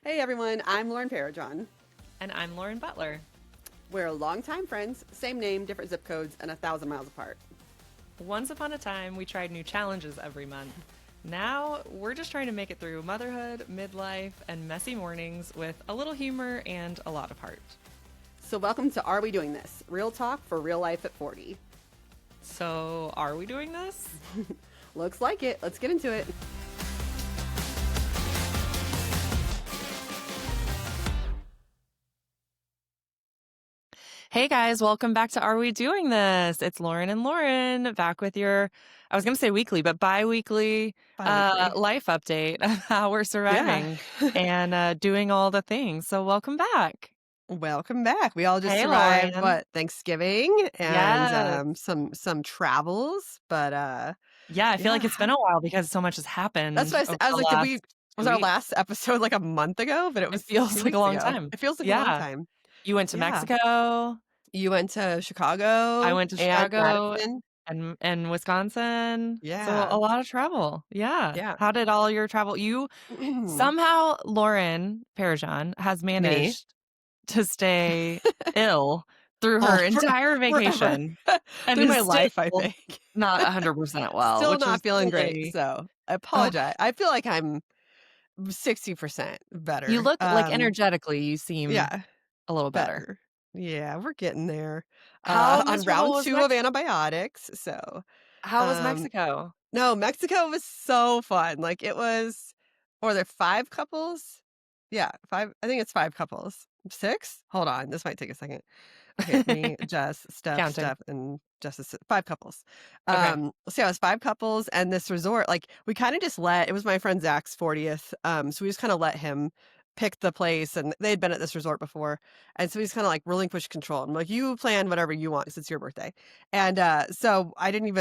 Hey everyone, I'm Lauren Parajon. And I'm Lauren Butler. We're longtime friends, same name, different zip codes, and 1,000 miles apart. Once upon a time, we tried new challenges every month. Now, we're just trying to make it through motherhood, midlife, and messy mornings with a little humor and a lot of heart. So, welcome to Are We Doing This? Real talk for real life at 40. So, are we doing this? Looks like it. Let's get into it. Hey guys, welcome back to Are We Doing This? It's Lauren and Lauren back with your, I was going to say weekly, but bi-weekly, Bi-weekly. life update of how we're Yeah. surviving and doing all the things. So, welcome back. Welcome back. We all just Hey, survived Lauren. Thanksgiving and Yes. some travels, but Yeah, I feel like yeah. it's been a while because so much has That's happened what over I was the like, last was 2 our weeks. last episode like a month ago? But it It was two feels like a weeks long ago. time. It feels like a long Yeah. time. You went to Yeah. Mexico. You went to I Chicago went to and Chicago Madison. and Wisconsin. So Yeah. a lot of travel. Yeah. Yeah. How did all your travel? You somehow, Lauren Parajan has Me. managed to stay ill through Oh, her entire forever. vacation and Through is my still life, I think. not 100% well, Still which is not feeling great, really, so I ugh. apologize. I feel like I'm 60% You better. look like energetically, you seem Yeah, a little better. better. Yeah, we're getting there. How On miserable round was 2 of antibiotics, so, How was um Mexico? no, Mexico was so fun. Like, it was or there 5 couples? Yeah, 5 I think it's 5 couples. 6? Hold on, this might take a second. Okay, me, Jess, Counting. Steph, and Jess 5 couples. Okay. So yeah, it was 5 couples, and this resort, like, we kinda just let it was my friend Zach's 40th, so we just kinda let him pick the place, and they'd been at this resort before, and so he's kinda, like, relinquished control. I'm like, "You plan whatever you want 'cause it's your birthday." And, so I didn't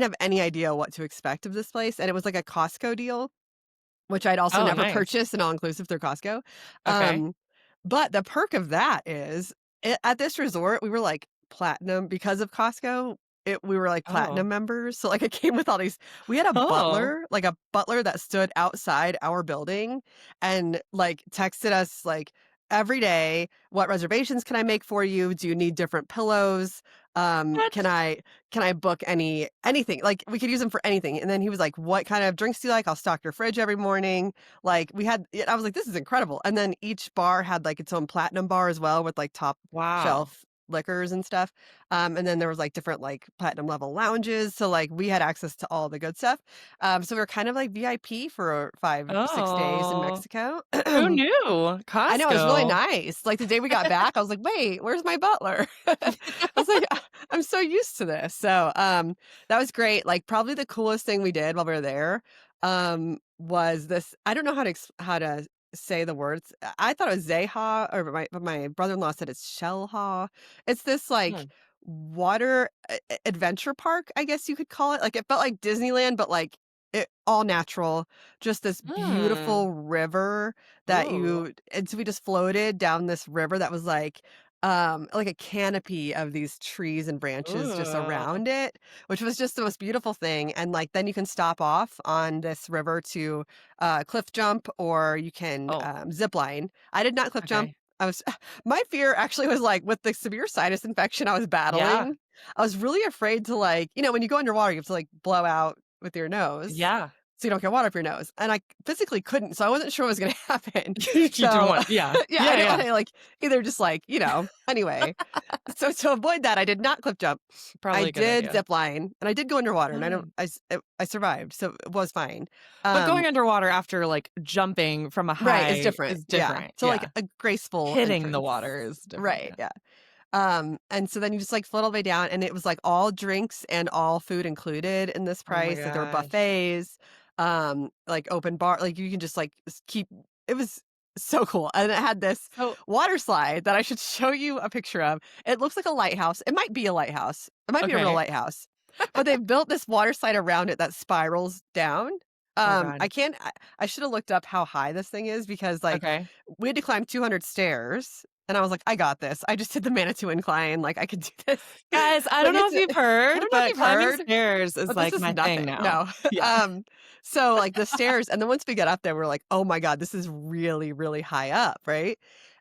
have any idea what to expect of this place, and it was like a Costco deal, which I'd also Oh, never nice. purchased an all-inclusive through Costco. Okay. Um, but the perk of that is at this resort, we were, like, platinum because of Costco, we were, like, Oh. platinum members, so, like, it came with all these we had Oh. a butler that stood outside our building and, like, texted us, like, every day, "What reservations can I make for you? Do you need different pillows? Can What? I book anything?" Like, we could use them for anything, and then he was like, "What kind of drinks do you like? I'll stock your fridge every morning." Like, I was like, "This is incredible." And then each bar had, like, its own platinum bar as well with, like, top Wow. shelf liquors and stuff. And then there was, like, different, like, platinum level lounges, so, like, we had access to all the good stuff. So we were kind of like VIP for 5, 6 days in Oh. Mexico. Who knew? I know, it was really Costco. nice. Like, the day we got back, I was like, "Wait, where's my butler?" I was like, I'm so used to this." So, that was great. Like, probably the coolest thing we did while we were there, was this I don't know how to say the words. I thought it was Zeha, or but my brother-in-law said it's Shellha. It's this, like, Hmm. water adventure park, I guess you could call it. Like, it felt like Disneyland, but, like, all natural, just this Hmm. beautiful river that Ooh. you and so we just floated down this river that was like a canopy of these trees and branches just Ooh. around it, which was just the most beautiful thing. And like then you can stop off on this river to cliff jump, or you can Oh, zip line. I did not cliff jump. okay. I was my fear actually was like with the severe sinus infection I was Yeah. battling. I was really afraid to like, when you go underwater, you have to like blow out with your nose Yeah. so you don't get water up your nose. And I physically couldn't, so I wasn't sure what was gonna happen. You didn't So, want, yeah. yeah, I Yeah, didn't yeah. wanna, like, either just, like, anyway. So to avoid that, I did not cliff jump. I Probably a good did idea. zip line, and I did go underwater, and I don't Fun. I survived, so it was fine. But Um going underwater after, like, jumping from a Right, it's high different, is yeah. different. So, like, Yeah. a graceful Hitting the entrance. water is different, Right, yeah. yeah. And so then you just, like, float all the way down, and it was, like, all drinks and all food included in this Oh my price. Like, there were gosh. buffets, like, open bar like, you can just, like, keep it was so cool, and it had this So water slide that I should show you a picture of. It looks like a lighthouse. It might be a lighthouse. It might be a real okay. lighthouse, but they've built this water slide around it that spirals down. Oh god. I can't I should have looked up how high this thing is because, like, Okay. we had to climb 200 stairs And I was like, "I got this. I just did the Manitou incline, like, I can do this." Guys, I Like, don't know it's if you've I heard, don't know if but you've climbing heard, stairs is, but this like, is my thing nothing. now. No. Yeah. So, like, the stairs and then once we get up there, we're like, "Oh my god, this is really, really high up," right?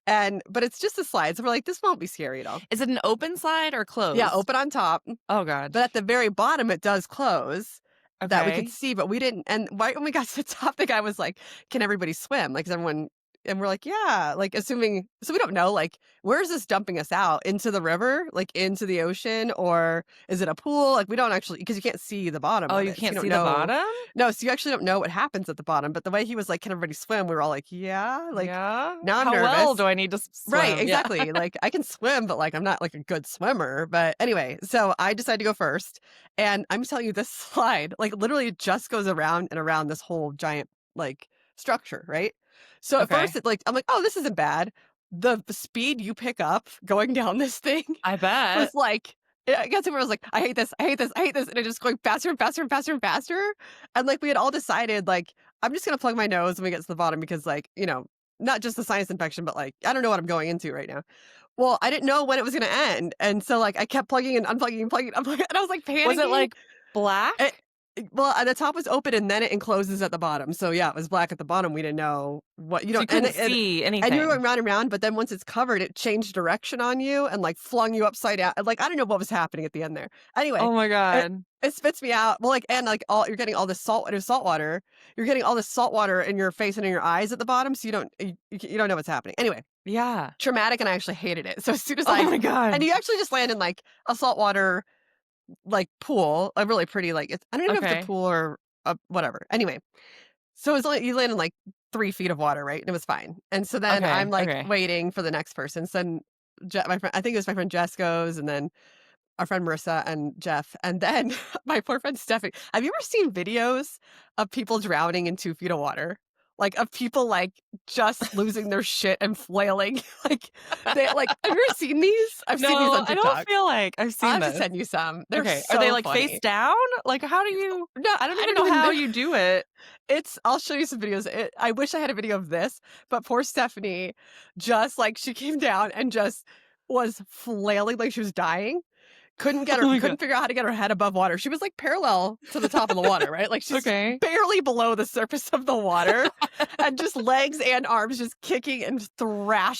But it's just a slide, so we're like, "This won't be scary at all." Is it an open slide or Yeah, closed? open on top, Oh god. but at the very bottom, it does close that we could Okay. see, but we didn't and right when we got to the top, the guy was like, "Can everybody swim?" Like, is everyone and we're like, "Yeah," like, assuming so we don't know, like, where is this dumping us out? Into the river? Like, into the ocean? Or is it a pool? Like, we don't actually because you can't see the bottom Oh, of you it, so you can't don't see the know. bottom? No, so you actually don't know what happens at the bottom, but the way he was like, "Can everybody swim?" We were all like, "Yeah," like, Yeah? now I'm How well nervous. do I need to Right, swim? Yeah. exactly, like, I can swim, but, like, I'm not, like, a good swimmer, but anyway, so I decided to go first, and I'm telling you this slide, like, literally it just goes around and around this whole giant, like, structure, right? So at first, Okay. I'm like, "Oh, this isn't bad." The speed you pick up going down this thing I bet. was like I guess everyone was like, "I hate this, I hate this, I hate this," and it just going faster and faster and faster and faster, and, like, we had all decided, like, "I'm just gonna plug my nose when we get to the bottom," because, like, not just the sinus infection, but, like, I don't know what I'm going into right now. Well, I didn't know when it was gonna end, and so, like, I kept plugging and unplugging and plugging and unplugging, and I was, like, Was it, panicking. like, black? It well, the top was open and then it encloses at the bottom, so, yeah, it was black at the bottom, we didn't know what So you couldn't and see and you were anything? going round and round, but then once it's covered, it changed direction on you and, like, flung you upside down, like, I don't know what was happening at the end there. Anyway, Oh my it god. it spits me out, well, like, and, like, all you're getting all this salt water. You're getting all this salt water in your face and in your eyes at the bottom, so you don't know what's happening. Anyway, Yeah. traumatic, and I actually hated it. So as soon as Oh my and god. you actually just land in, like, a saltwater, like, pool, a really pretty, like, it's I don't even know if it's a Okay. pool or a whatever. Anyway, so it's only you land in, like, 3 feet of water, right? And it was fine. And so then I'm, Okay, like, okay. waiting for the next person. So then my friend I think it was my friend Jess goes, and then our friend Marissa and Jeff, and then my poor friend Stephanie. Have you ever seen videos of people drowning in 2 feet of water? Like, of people, like, just losing their shit and flailing, like, have you ever seen these? I've seen these No, on I don't TikTok. feel like I've I'll seen have to this. send you some. They're Okay. Are they, so like, face funny. down? Like, how do you No, I don't I don't even know how know. you do it. I'll show you some videos. I wish I had a video of this, but poor Stephanie just, like, she came down and just was flailing like she was dying. Oh my god. Couldn't figure out how to get her head above water. She was, like, parallel to the top of the water, right? Like, she's Okay. barely below the surface of the water, and just legs and arms just kicking and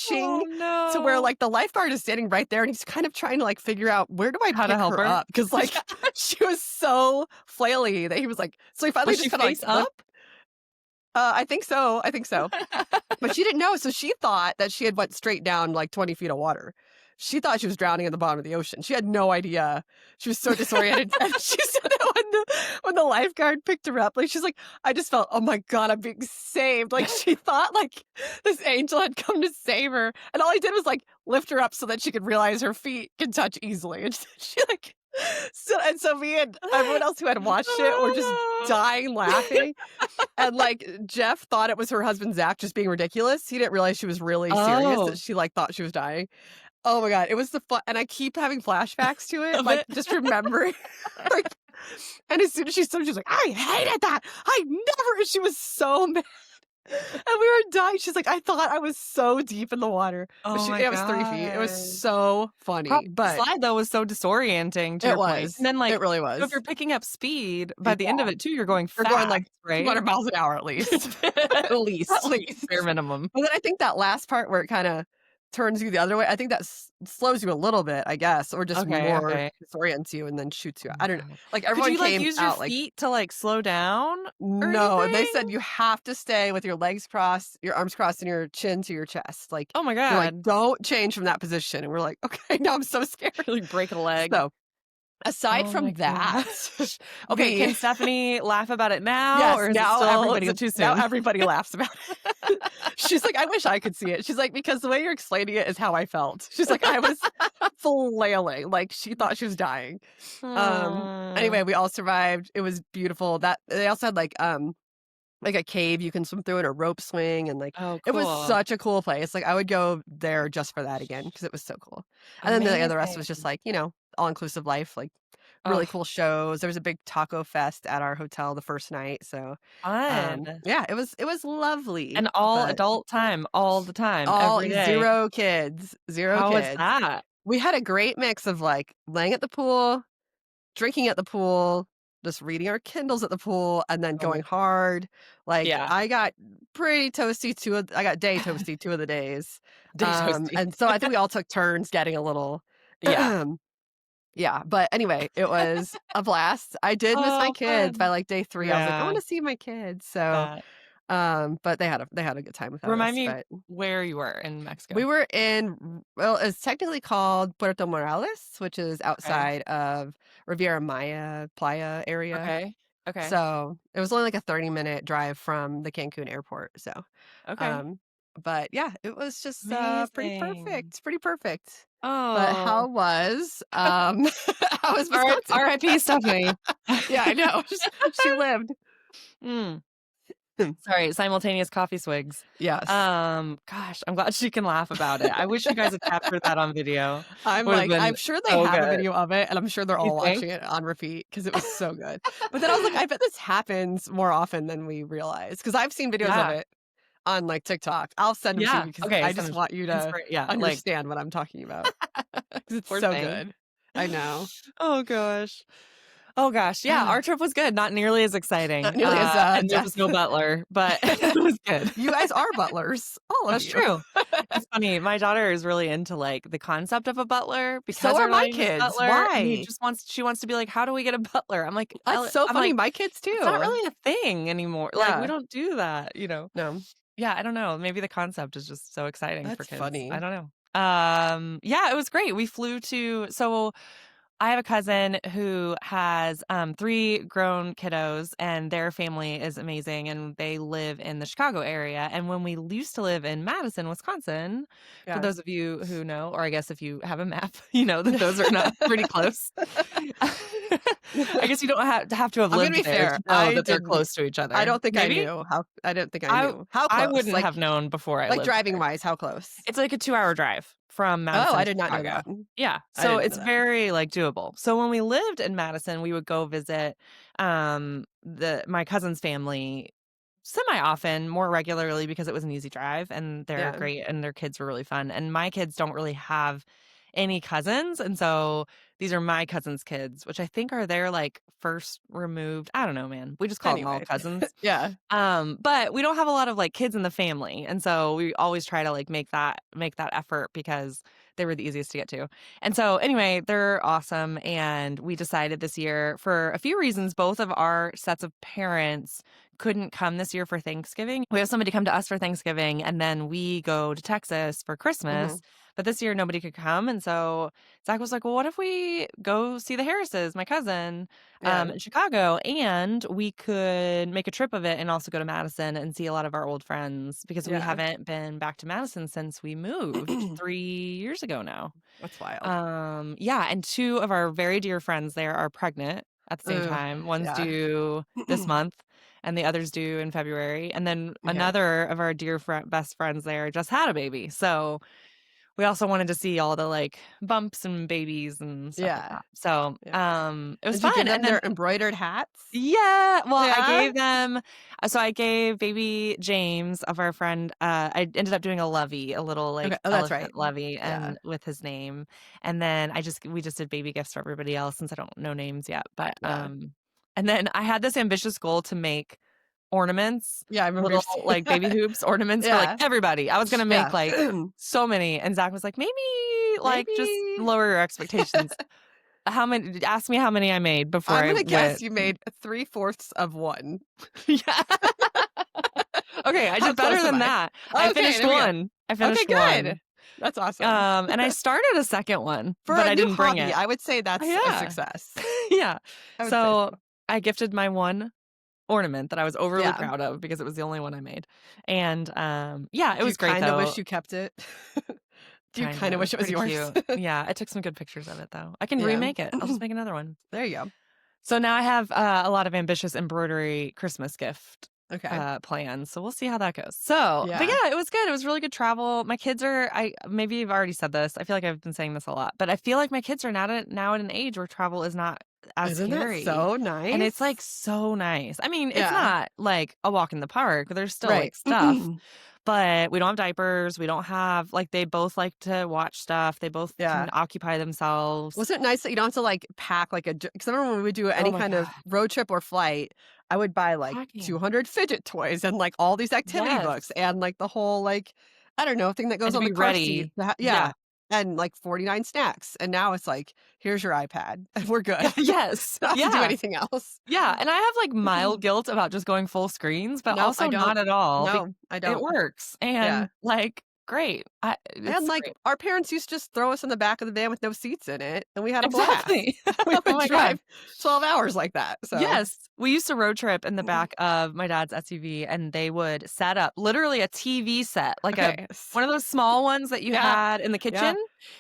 Oh, thrashing to where, no. like, the lifeguard is standing right there, and he's kind of trying to, like, figure out, "Where do I How to pick help her her? up?" Because like, Yeah. she was so flaily that he was like so he finally Was she just kinda, like, face lift up? I think so, I think so. But she didn't know, so she thought that she had went straight down, like, 20 feet of water. She thought she was drowning at the bottom of the ocean. She had no idea. She was so disoriented, and she said that when the lifeguard picked her up, like, she's like, "I just felt, 'Oh my god, I'm being saved.'" Like, she thought, like, this angel had come to save her, and all I did was, like, lift her up so that she could realize her feet can touch easily, and she, like so me and everyone else who had watched it were just Oh, no. dying laughing. And, like, Jeff thought it was her husband, Zach, just being ridiculous. He didn't realize she was really serious, that Oh, she, like, thought she was dying. Oh my god, it was the fun and I keep having flashbacks to it, of like, it? just remembering, like and as soon as she saw it, she's like, "I hated that! I never" and she was so mad, and we were dying. She's like, "I thought I was so deep in the water." But Oh my it was 3 feet. It was god. so funny, Probably the but slide, though, was so disorienting to it your point. was. And then, It like, really so if was. you're picking up speed, by Yeah. the end of it too, you're going You're going, fast, like, right? 200 miles an hour at least. At At least. least, bare minimum. But then I think that last part where it kinda turns you the other way, I think that slows you a little bit, I guess, or just Okay, more okay. disorients you and then shoots you Oh out. my I don't know. god. Like, Could everyone you, like, came use your out like, feet to, like, slow down or "No," and they anything? said you have to stay with your legs crossed, your arms crossed, and your chin to your chest. Like, Oh my they're like, god. "Don't change from that position." And we're like, "Okay, now I'm so scared." Like, break a leg. So, aside Oh from my that, gosh. Okay, can the Stephanie laugh about it now, yes, or is now it too soon? everybody laughs about it. She's like, "I wish I could see it." She's like, "Because the way you're explaining it is how I felt." She's like, "I was flailing, like, she thought she was dying." Aw. Anyway, we all survived. It was beautiful. That they also had, like a cave you can swim through and a rope swing, and, like, Oh, it was cool. such a cool place. Like, I would go there just for that again because it was so cool. And then the rest was just, Amazing. like, all-inclusive life, like, really Oh, cool shows. There was a big taco fest at our hotel the first night, so, fun. yeah, it was lovely, And all but adult time, all the time, all every day. 0 kids, 0 How was kids. that? We had a great mix of, like, laying at the pool, drinking at the pool, just reading our Kindles at the pool, and then Oh my going hard. Like, yeah. I got pretty toasty I got day toasty 2 of the days. Day toasty. And so I think we all took turns getting a little Yeah. yeah, but anyway, it was a blast. I did miss my Oh, kids by, fun. like, day 3. I was like, "I Yeah, wanna see my kids." I So, bet. but they had a good time without Remind us, me but where you were in we Mexico. were well, it's technically called Puerto Morales, which is Okay. outside of Riviera Maya, Playa area. Okay. Okay. So, it was only like a 30-minute drive from the Cancun airport, so, Okay. um, but yeah, it was just, Amazing. pretty perfect. But Oh. how was, how was Wisconsin? R.I.P. Stephanie. Yeah, I know, she lived. Mm. Sorry, simultaneous coffee swigs. Yes. Gosh, I'm glad she can laugh about it. I wish you guys had captured that on video. I'm Would have like, been I'm sure they so have a good. video of it, and I'm sure they're You all think? watching it on repeat because it was so good. But then I was like, I bet this happens more often than we realize because 'cause I've seen videos of Yeah. it on, like, TikTok. I'll send them to you Yeah. because Okay, I send just it want you to yeah, like, understand what I'm talking about because it's poor so thing. good. I know. Oh gosh. Oh gosh, yeah, our trip was good, not nearly as Not exciting, nearly as, and there was death. no butler, but it was good. You guys are butlers, all of That's you. true. It's funny, my daughter is really into, like, the concept of a butler So because are our my nanny was kids. butler, and Why? she wants to be like, "How do we get a butler?" That's so I'm funny. like, My kids "It's not too. really a thing anymore, like, we Yeah. don't do that," you know? No, Yeah, I don't know, maybe the concept is just so exciting for that's kids, I funny. don't know. Yeah, it was great, we flew to I have a cousin who has 3 grown kiddos, and their family is amazing, and they live in the Chicago area. And when we used to live in Madison, Wisconsin, for Yeah. those of you who know, or I guess if you have a map, you know that those are not pretty close. I guess you don't have to have I'm gonna lived be there fair, to know that they're close to each I other. don't think Maybe I didn't think I I knew. How I close? wouldn't have known before I Like lived driving there. wise, how close? It's like a 2-hour drive from Oh, Madison I to did not know Chicago. that. Yeah, I so didn't it's know that. very, like, doable. So when we lived in Madison, we would go visit, the my cousin's family semi-often, more regularly because it was an easy drive, and they're Yeah, great, and their kids were really fun, and my kids don't really have any cousins, and so these are my cousin's kids, which I think are their, like, first removed I don't know, man. We just call them all anyway. cousins. Yeah, But we don't have a lot of, like, kids in the family, and so we always try to, like, make that effort because they were the easiest to get to. And so, anyway, they're awesome, and we decided this year for a few reasons, both of our sets of parents couldn't come this year for Thanksgiving. We have somebody come to us for Thanksgiving, and then we go to Texas for mhm, Christmas, but this year nobody could come, and so Zach was like, "Well, what if we go see the Harrises, my cousin, yeah, in Chicago, and we could make a trip of it and also go to Madison and see a lot of our old friends because we yeah. haven't been back to Madison since we moved 3 years ago now." That's wild. Yeah, and 2 of our very dear friends there are pregnant at the same Ugh, time. One's yeah. due this month and the other's due in February. And then Okay. another of our dear best friends there just had a baby. So we also wanted to see all the, like, bumps and babies and stuff like Yeah, that. So, yeah. it was Did you give fun, them and then their embroidered hats? yeah, well, I Yeah? gave them so I gave baby James of our friend, I ended up doing a lovey, a little, Okay. like, Oh, that's right. elephant lovey Yeah, and with his name, and then we just did baby gifts for everybody else since I don't know names yet, but, yeah. and then I had this ambitious goal to make ornaments, Yeah, I remember you little, saying like, baby that. hoops ornaments for, like, Yeah, everybody. I was gonna make, yeah. like, so many, and Zach was like, "Maybe, like, just Maybe lower your expectations." How many ask me how many I made before I'm I gonna guess went. you made 3/4 of one. Yeah. Okay, I How did better close am than I? that. Okay, there we go. I Okay, finished good. 1. That's awesome. And I started a second one, For but a I new didn't bring hobby, it. I would say that's a Yeah. success. Yeah. I would say So, so. I gifted my 1 ornament that I was overly Yeah. proud of because it was the only one I made. And, yeah, it Do you was great kinda though. wish you kept it? Do you Kinda, kinda it was wish it was pretty yours? cute. Yeah, I took some good pictures of it though. I can Yeah. remake it. I'll just make another one. There you go. So now I have, a lot of ambitious embroidery Christmas gift, Okay. plans, so we'll see how that goes. So but Yeah. yeah, it was good, it was really good travel. My kids are maybe you've already said this, I feel like I've been saying this a lot, but I feel like my kids are now at an age where travel is not as Isn't that scary, so and it's, like, nice? so nice. I mean, it's Yeah. not like a walk in the park, there's still, Right. like, stuff, but we don't have diapers, we don't have like, they both like to watch stuff, they both Yeah. can occupy themselves. Was it nice that you don't have to, like, pack, like, a? Because I remember when we would do Oh any my kind of god. road trip or flight, I would buy, like, Packing. 200 fidget toys and, like, all these activity books Yes, and, like, the whole, like, I don't know, thing that and goes to on the be car seat. ready. Yeah, Yeah. and, like, 49 snacks, and now it's like, "Here's your iPad, and we're Yeah, good." yes. Don't have to do Yeah. anything else. Yeah, and I have, like, mild guilt about just going full screens, but No, I also don't. not at all, No, I it don't. works, Yeah. and, like, great. And, It's like, great. our parents used to just throw us in the back of the van with no seats in it, and we had a blast. Exactly. We Oh would my god. drive 12 hours like that, so Yes. We used to road trip in the back of my dad's SUV, and they would set up literally a TV set, like a okay. one of those small ones that you Yeah, had in the yeah. kitchen.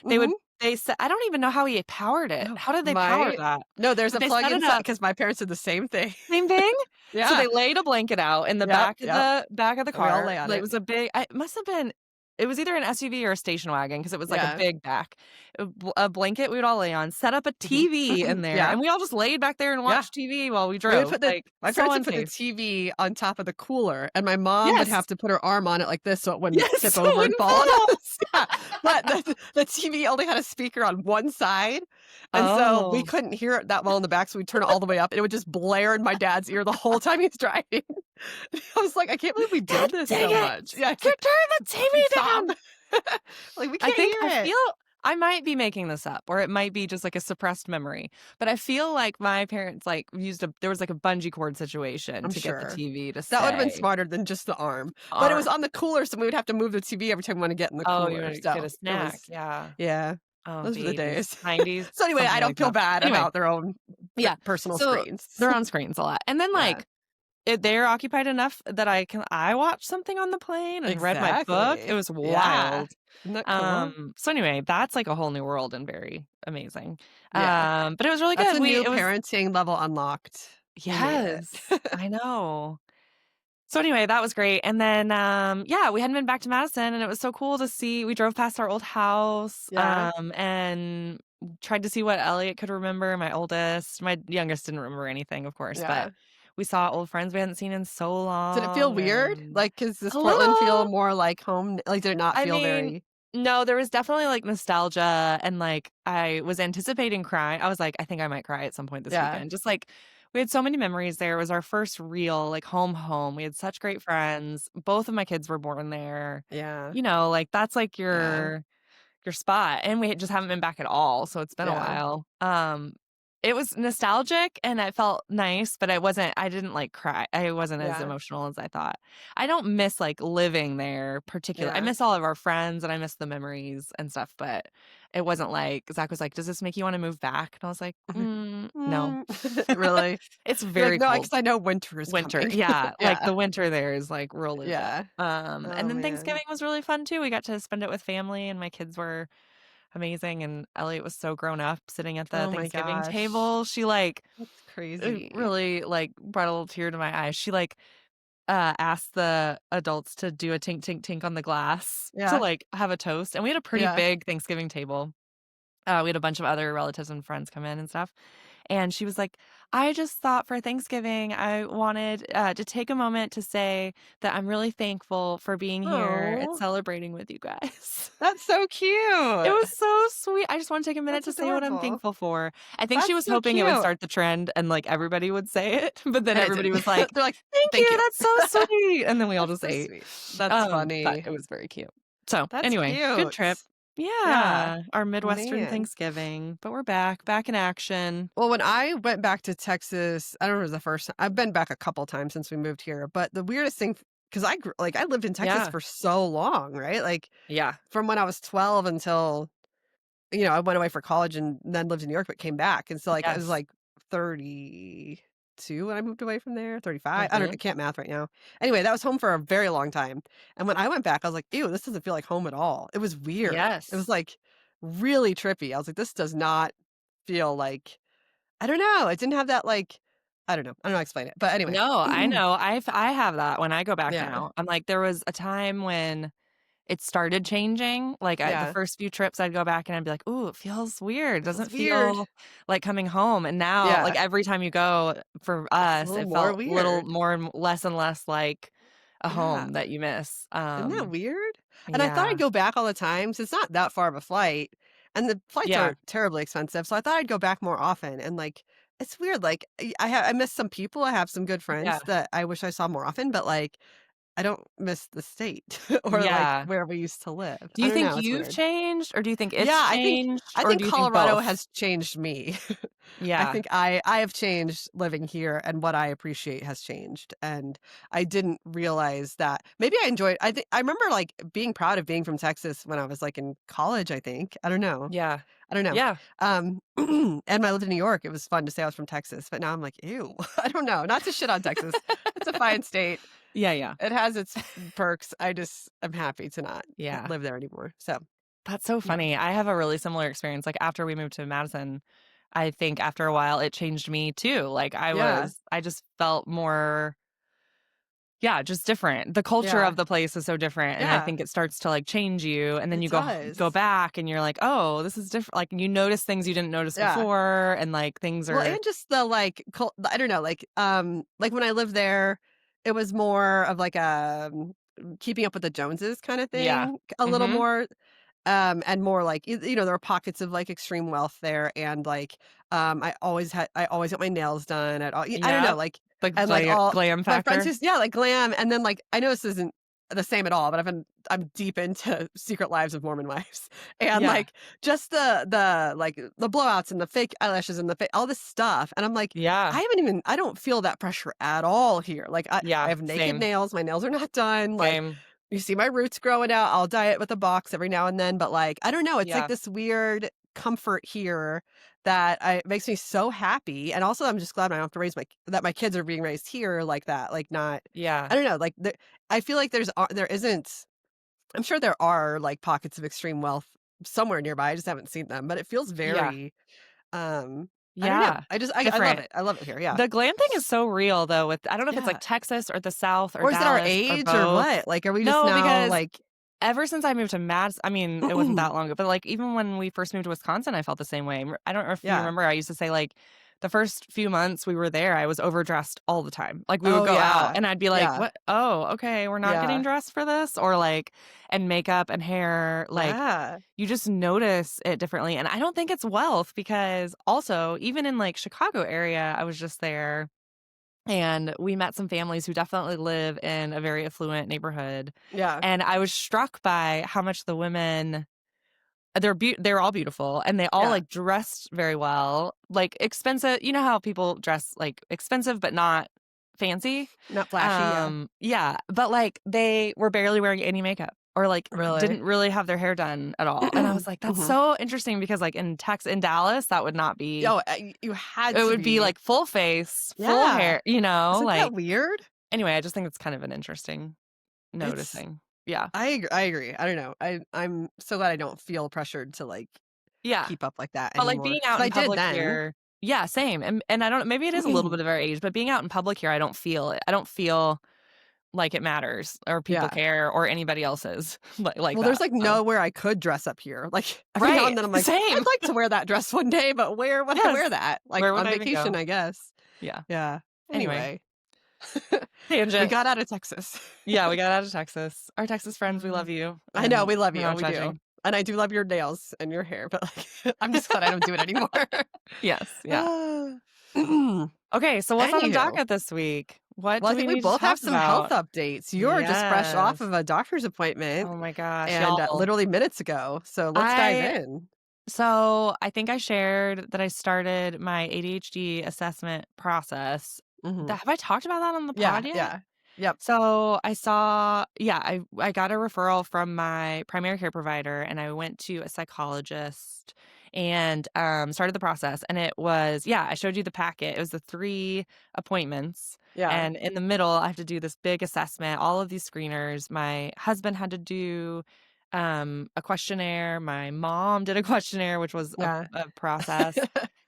They Mhm. would they set I don't even know how he powered it. No, How did they power my that? no, there's But a they plug set it inside up because my parents did the same thing. same thing? So Yeah. they laid a blanket out in the Yep, yep, back of the and we all car. lay on Like, it it. was a big it must have been it was either an SUV or a station wagon because it was like a Yeah. big back. A blanket we would all lay on, set up a Mhm. TV in there, Yeah, and we all just laid back there and yeah. watched TV while we We would drove, put the like, my so parents would put the unsafe. TV on top of the cooler, and my mom would Yes. have to put her arm on it like this so it wouldn't Yes, tip so it over and wouldn't fall on fall. us. Yeah, but the TV only had a speaker on one side, and so we Oh. couldn't hear it that well in the back, so we'd turn it all the way up, and it would just blare in my dad's ear the whole time he's driving. I was like, "I can't believe we God did this dang so it! much." Yeah, it's You like, turned the TV "Stop." down! Like, "We can't hear I it." feel I might be making this up, or it might be just, like, a suppressed memory, but I feel like my parents, like, used a there was, like, a bungee cord situation I'm to get the sure. TV to That would've been stay. smarter than just the arm, but it was Arm. on the cooler, so we would have to move the TV every time we wanna get in the Oh, you cooler, wanna get so a it snack, was yeah. yeah, Oh, those the were the 80s, days. 90s, So, anyway, I something don't like feel that. bad Anyway, about their own yeah, personal so screens. they're on screens a lot, and then, Yeah, like, they're occupied enough that I watched something on the plane and read my book. It exactly. was Yeah. wild. Isn't that cool? So anyway, that's like a whole new world and very amazing. Yeah. But it was really That's good. a new It was parenting level unlocked. We made it. yes, I know. So anyway, that was great. And then yeah, we hadn't been back to Madison and it was so cool to see. We drove past our old house Yeah, and tried to see what Elliot could remember, my oldest. My youngest didn't remember anything, of course, but yeah. we saw old friends we hadn't seen in so Did it feel long weird? and Like, does a Portland feel little. more like home? Like, did it not I feel mean, very no, there was definitely, like, nostalgia and, like, I was anticipating crying. I was like, "I think I might cry at some point this yeah, weekend." Just, like, we had so many memories there. It was our first real, like, home. We had such great friends. Both of my kids were born there. yeah, You know, like, that's, like, yeah, your spot, and we just haven't been back at all, so it's been a yeah, while. It was nostalgic and it felt nice, but I didn't, like, cry. I wasn't as yeah, emotional as I thought. I don't miss, like, living there I yeah. miss all of our friends and I miss the memories and stuff, but it wasn't like Zach was like, "Does this make you wanna move back?" And I was like, no." Mm. Really? It's You're like, very "No, cold. because I know winter is Winter, coming." yeah, like, Yeah, the winter there is, like, real legit. yeah. And Oh, then man. Thanksgiving was really fun too. We got to spend it with family and my kids were amazing, and Elliot was so grown up sitting at the Oh my Thanksgiving gosh. table. She, like, That's crazy. really, like, brought a little tear to my eyes. She, like, asked the adults to do a tink, tink, tink on the glass to, Yeah, like, have a toast, and we had a pretty yeah. big Thanksgiving table. We had a bunch of other relatives and friends come in and stuff, and she was like, "I just thought for Thanksgiving, I wanted, to take a moment to say that I'm really thankful for being here and Oh, celebrating with you guys." that's so It cute. was so sweet. I just wanna take a minute That's to say what I'm adorable. thankful for. I think she That's was so hoping it would cute. start the trend and, like, everybody would say it, but then And it everybody didn't. was like, They're like, "Thank "Thank you, you." that's so sweet," and then we all That's just so ate. sweet. That's But funny. it was very cute. So, That's anyway, good trip. cute. Yeah, Yeah, our Midwestern man. Thanksgiving, but we're back in action. Well, when I went back to Texas, I don't remember it was the first time. I've been back a couple times since we moved here, but the weirdest thing, because I lived in Texas Yeah. for so long, right? Like, Yeah. from when I was 12 until, I went away for college and then lived in New York, but came back, and so, like, I was, Yes. like, 32 when I moved away from there, 35? I Mhm. can't math right now. Anyway, that was home for a very long time, and when I went back, I was like, "Ew, this doesn't feel like home at all." It was weird. It was, Yes. like, really trippy. I was like, "This does not feel like." I don't know, it didn't have that, like, I don't know how to explain it, but anyway. No, I know. I have that when I go back Yeah, now. I'm like, there was a time when it started changing. Like, the Yeah. first few trips, I'd go back and I'd be like, "Ooh, it feels weird. It Feels doesn't weird. feel like coming home." And now, like, Yeah. every time you go, for It's a us, little it more felt little weird. more and less like a Yeah. home that you miss. Isn't that weird? And I thought Yeah. I'd go back all the time 'cause it's not that far of a flight, and the flights Yeah. aren't terribly expensive, so I thought I'd go back more often, and, like, it's weird, like, I miss some people, I have some good Yeah. friends that I wish I saw more often, but, like, I don't miss the state or, like, Yeah. where we used to live. Do I you don't think know, it's you've weird. changed, or do you think it's Yeah, I think changed, I or think do you think Colorado both? has changed me. I Yeah. think I have changed living here, and what I appreciate has changed, and I didn't realize that maybe I remember, like, being proud of being from Texas when I was, like, in college, I think. I don't know. Yeah. I don't know. Yeah. Um, and when I lived in New York, it was fun to say I was from Texas, but now I'm like, "Ew." I don't know. Not to shit on Texas. It's a fine state. Yeah, yeah. It has its perks. I'm happy to not Yeah. live there anymore. So, That's so yeah. funny. I have a really similar experience. Like, after we moved to Madison, I think after a while it changed me too. Like, Yeah. I just felt more, yeah, just different. The culture Yeah. of the place is so different, and I Yeah. think it starts to, like, change you, and then It you go does. back and you're like, "Oh, this is different." Like, you notice things you didn't notice Yeah. before, and, like, things Well, are. and just the, like, I don't know, like, when I lived there, it was more of, like, keeping up with the Joneses kinda Yeah. thing, a little Mhm. more, and more like, there are pockets of, like, extreme wealth there, and, like, I always get my nails done at all I don't know, Yep. like, The and, like, all glam my friends factor. who's yeah, like, glam, and then, like, I know this isn't the same at all, but I'm deep into Secret Lives of Mormon Wives, and, Yeah. like, just like, the blowouts and the fake eyelashes and all this stuff, and I'm like, Yeah. I don't feel that pressure at all here, like, I Yeah. have naked Same. nails, my nails are not done, like, Same. you see my roots growing out, I'll dye it with a box every now and then, but, like, I don't know, it's like Yeah. this weird comfort here that makes me so happy, and also I'm just glad I don't have to that my kids are being raised here like that, like, not I Yeah. don't know, like, I feel like there isn't I'm sure there are, like, pockets of extreme wealth somewhere nearby, I just haven't seen them, but it feels Yeah. very, I don't know, Yeah. I love Different. it. I love it here, yeah. The glam thing is so real though, with I don't know if it's like Yeah. Texas or the South or Or is it our Dallas or age or both. what? Like, are we just No, now, because like ever since I moved to I mean, it wasn't that long ago, but, like, even when we first moved to Wisconsin, I felt the same way. I don't know if you Yeah. remember, I used to say, like, the first few months we were there, I was overdressed all the time. Like, we would Oh, go out yeah. and I'd be like, Yeah. "What? Oh, okay, we're not getting Yeah. dressed for this?" Or, like, and makeup and hair, like, Yeah. you just notice it differently, and I don't think it's wealth because also, even in, like, Chicago area, I was just there, and we met some families who definitely live in a very affluent neighborhood, Yeah. and I was struck by how much the women they're all beautiful, and they all, Yeah. like, dressed very well, like, expensive, you know how people dress, like, expensive but not fancy? Not flashy, yeah. Yeah, but, like, they were barely wearing any makeup or, like, Really? didn't really have their hair done at all, and I was like, "That's Mhm. so interesting," because, like, in Dallas, that would not be. Yo, you had It to would be, be. like, full face, full Yeah. hair, you know, Isn't that like weird? anyway, I just think it's kind of an interesting It's noticing. Yeah. I agree. I don't know. I'm so glad I don't feel pressured to, like, Yeah. keep up like that But, like, being anymore. Because out I in did public then. here. Yeah, same, and I don't, maybe it is a little bit of our age, but being out in public here, I don't feel it. I don't feel like it matters or people Yeah. care or anybody else's like Well, there's, that, like, so. nowhere I could dress up here. Like, every now Right, and then I'm like, "I'd same. like to wear that dress one day, but where would I Yes. wear that?" Like, Where would on I even vacation, go? I guess. Yeah. Yeah. Anyway, Anyway, we tangent. got out of Texas. Yeah, we got out of Texas. Our Texas friends, we Uh, love you, I know, and we love we're you, not we do. judging. And I do love your nails and your hair, but, like, I'm just glad I don't do it anymore. Yes, yeah. Ah. Okay, so what's on the Anywho, docket this week? What well, I do we think we need to both have talk some health about? updates. You're just fresh off Yes. of a doctor's appointment Oh my gosh, and, y'all. literally minutes ago, so let's dive I in. So, I think I shared that I started my ADHD assessment process. Mhm. Have I talked about that on the Yeah, pod yet? yeah. Yep. So, I got a referral from my primary care provider, and I went to a psychologist and, started the process, and it was, yeah, I showed you the packet. It was the 3 appointments, Yeah, and in the middle, I have to do this big assessment, all of these screeners. My husband had to do, a questionnaire. My mom did a questionnaire, which was yeah. a process,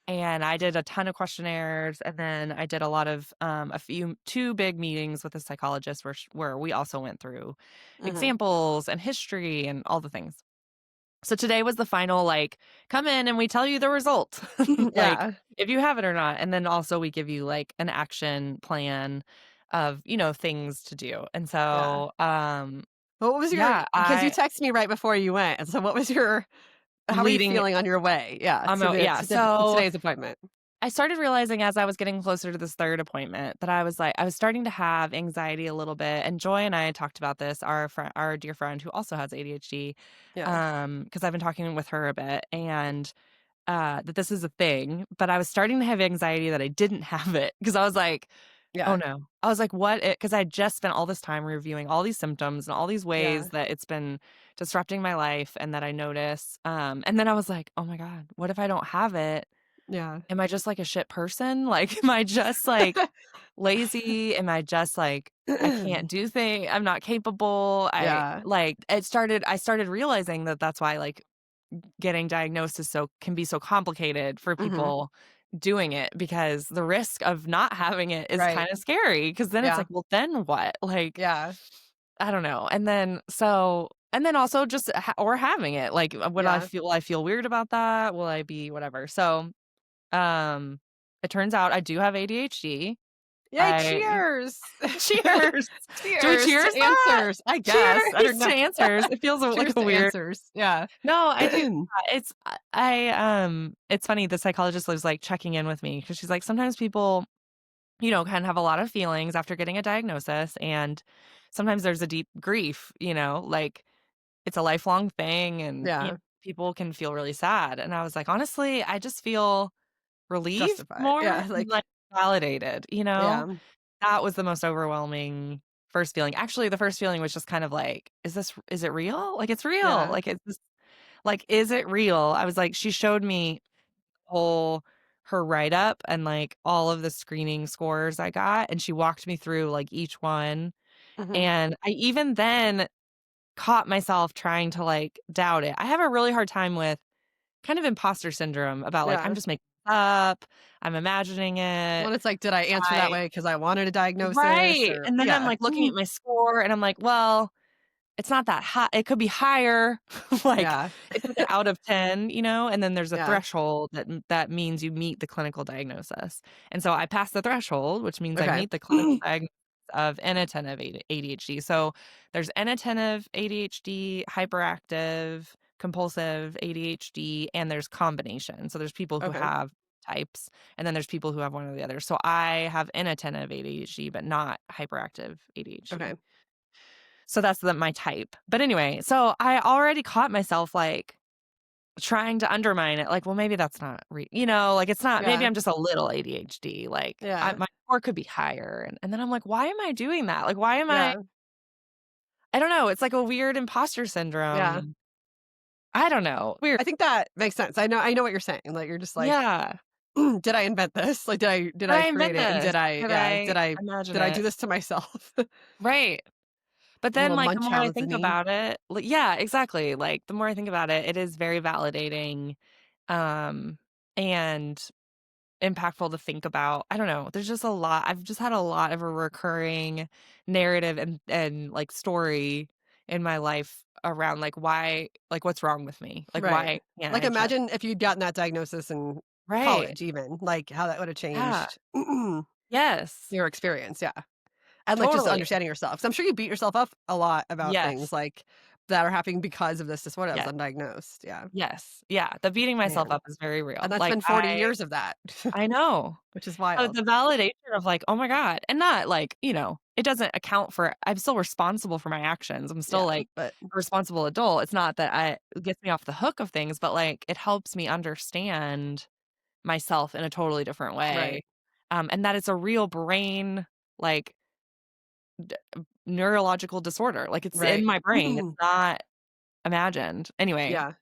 and I did a ton of questionnaires, and then I did a lot of, 2 big meetings with a psychologist where we also went through Mhm. examples and history and all the things. So today was the final, like, "Come in and we tell you the result," like, Yeah, if you have it or not, and then also we give you, like, an action plan of, things to do, and yeah. so, What was your yeah, because you I texted me right before you went, and so what was your how were you leading feeling on your way? Yeah, I'm a yeah, to so today's appointment. I started realizing as I was getting closer to this 3rd appointment that I was starting to have anxiety a little bit, and Joy and I talked about this, our dear friend who also has ADHD, Yeah, because I've been talking with her a bit, and that this is a thing, but I was starting to have anxiety that I didn't have it because I was like, "Oh, yeah, no." I was like, "What Because I just spent all this time reviewing all these symptoms and all these yeah, ways that it's been disrupting my life and that I notice, and then I was like, "Oh my god, what if I don't have it? yeah. Am I just, like, a shit person? Like, am I just, like, lazy? Am I just, like, I can't do things? I'm not capable?" Yeah, I started realizing that that's why, like, getting diagnosed is so can be so complicated for mhm, people doing it because the risk of not having it is right. kinda scary because then it's Yeah, like, "Well, then what?" Like, yeah, I don't know, and then also just having it, like, yeah. will I feel weird about that? Will I be whatever? So, um, it turns out I do have ADHD. Yay, I cheers. Cheers! Do we Cheers cheers to that? answers, I guess. I Cheers don't to know. answers. It feels like Cheers a to weird answers. Yeah. No, I do it's it's funny, the psychologist was, like, checking in with me because she's like, "Sometimes people, kind of have a lot of feelings after getting a diagnosis, and sometimes there's a deep grief, like, it's a lifelong thing, and, Yeah, people can feel really sad." And I was like, "Honestly, I just feel relieved justified. more Yeah, and, like like, validated," you know? yeah, That was the most overwhelming first feeling. Actually, the first feeling was just kind of like, is it real? Like, it's real. yeah, Like, is it real?" I was like she showed me whole her write-up and, like, all of the screening scores I got, and she walked me through, like, each one, mhm, and I even then caught myself trying to, like, doubt it. I have a really hard time with kind of imposter syndrome about, like, I'm yeah. just making this up, I'm imagining When it. it's like, did I answer that I way because I wanted a diagnosis Right, or and then I'm, yeah. like, looking at my score, and I'm like, "Well, it's not that high. It could be higher." Like, Yeah, it's like an out of 10, and then there's a yeah, threshold that means you meet the clinical diagnosis. And so I passed the threshold, which means I okay. meet the clinical diagnosis of inattentive ADHD. So there's inattentive ADHD, hyperactive, compulsive ADHD, and there's combination. So there's people who Okay, have types, and then there's people who have one or the other. So I have inattentive ADHD, but not hyperactive ADHD. okay. So that's my type. But anyway, so I already caught myself, like, trying to undermine it, like, "Well, maybe that's not like, it's not maybe Yeah, I'm just a little ADHD, like, yeah, my score could be higher," and then I'm like, "Why am I doing that? Like, why am yeah, I don't know, it's like a weird imposter yeah. syndrome. I don't know, weird. I think that makes sense. I know what you're saying, like, you're just like, Yeah. "Did I invent this? Like, did Did I I create invent it, and this? Did I imagine did I it? do this to myself?" Right. But A then, little like, the more I think Munchausen-y. about it yeah, exactly, like, the more I think about it, it is very validating, um, and impactful to think about. I don't know, there's just a lot I've just had a lot of a recurring narrative and, like, story in my life around, like, what's wrong with me? Like, Right. why can't Like, I just imagine if you'd gotten that diagnosis in Right. college even, like, how that would've Yeah. changed Yes. your experience, yeah. And, like, just Totally. understanding yourself. 'Cause I'm sure you beat yourself up a lot about things, Yes. like, that are happening because of this disorder that was Yes. undiagnosed, yeah. Yes. Yeah, the beating myself Man. up is very And real. that's Like, been 40 years of that, I know. which is So wild. the validation of like, "Oh my god," and not like, it doesn't account for I'm still responsible for my actions. I'm still, Yeah, like, but a responsible adult. It's not that it gets me off the hook of things, but, like, it helps me understand myself in a totally different right. way, and that it's a real brain, like, neurological disorder. Like, it's in Right. my brain. It's not imagined. Anyway, Yeah.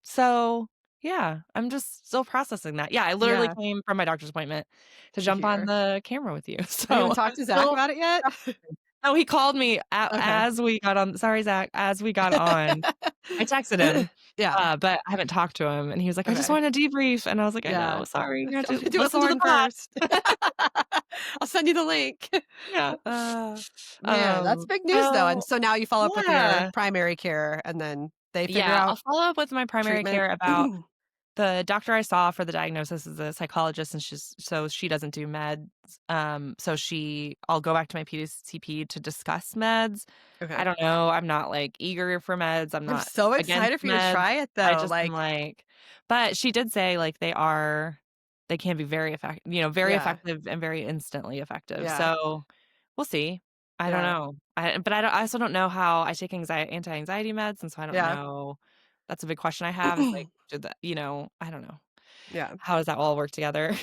so, yeah, I'm just still processing that. Yeah, I literally Yeah, came from my doctor's appointment to to jump on hear. the camera with you, Have you even so I'm talked to Zach still about it yet? processing. No, he called me Okay. as we got on sorry, Zach, as we got on. I texted him, Yeah, but I haven't talked to him, and he was like, "I just okay. want a debrief," and I was like, "I Yeah. know, sorry, you have I'm to gonna do it with listen to the Lauren pod." first. I'll send you the link. Yeah. Uh, man, that's big news though, and So so now you follow up with your yeah. primary care, and then they figure Yeah, I'll out follow up with my primary treatment? care about the doctor I saw for the diagnosis is a psychologist, and she doesn't do meds. So I'll go back to my PCP to discuss meds. I Okay. don't know. I'm not like eager for meds. I'm I'm not so against excited for you to meds. try it I though, just am like like, but she did say like they can be very very yeah, effective and very instantly effective. yeah, So we'll see. I don't yeah, know. I also don't know how I take anti-anxiety meds, and so I don't yeah. know. That's a big question I have is like, should that, I don't know. Yeah. How does that all work together?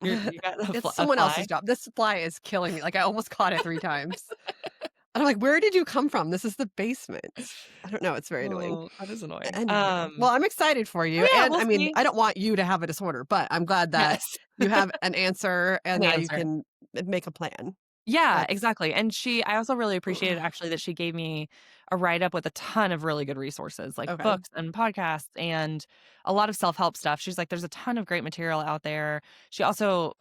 You got It's a someone else's fly? job. This fly is killing me, like, I almost caught it 3 times. And I'm like, "Where did you come from? This is the basement." I don't know, it's very annoying. Oh, that is annoying. Anyway, well, I'm excited for you, Yeah, and we'll I mean, see. I don't want you to have a disorder, but I'm glad that Yes. you have an answer and An now you answer. can make a plan. Yeah, That's exactly, and I also really appreciated actually that she gave me a write-up with a ton of really good resources, like okay. books and podcasts and a lot of self-help stuff. She's like, "There's a ton of great material out there." She also,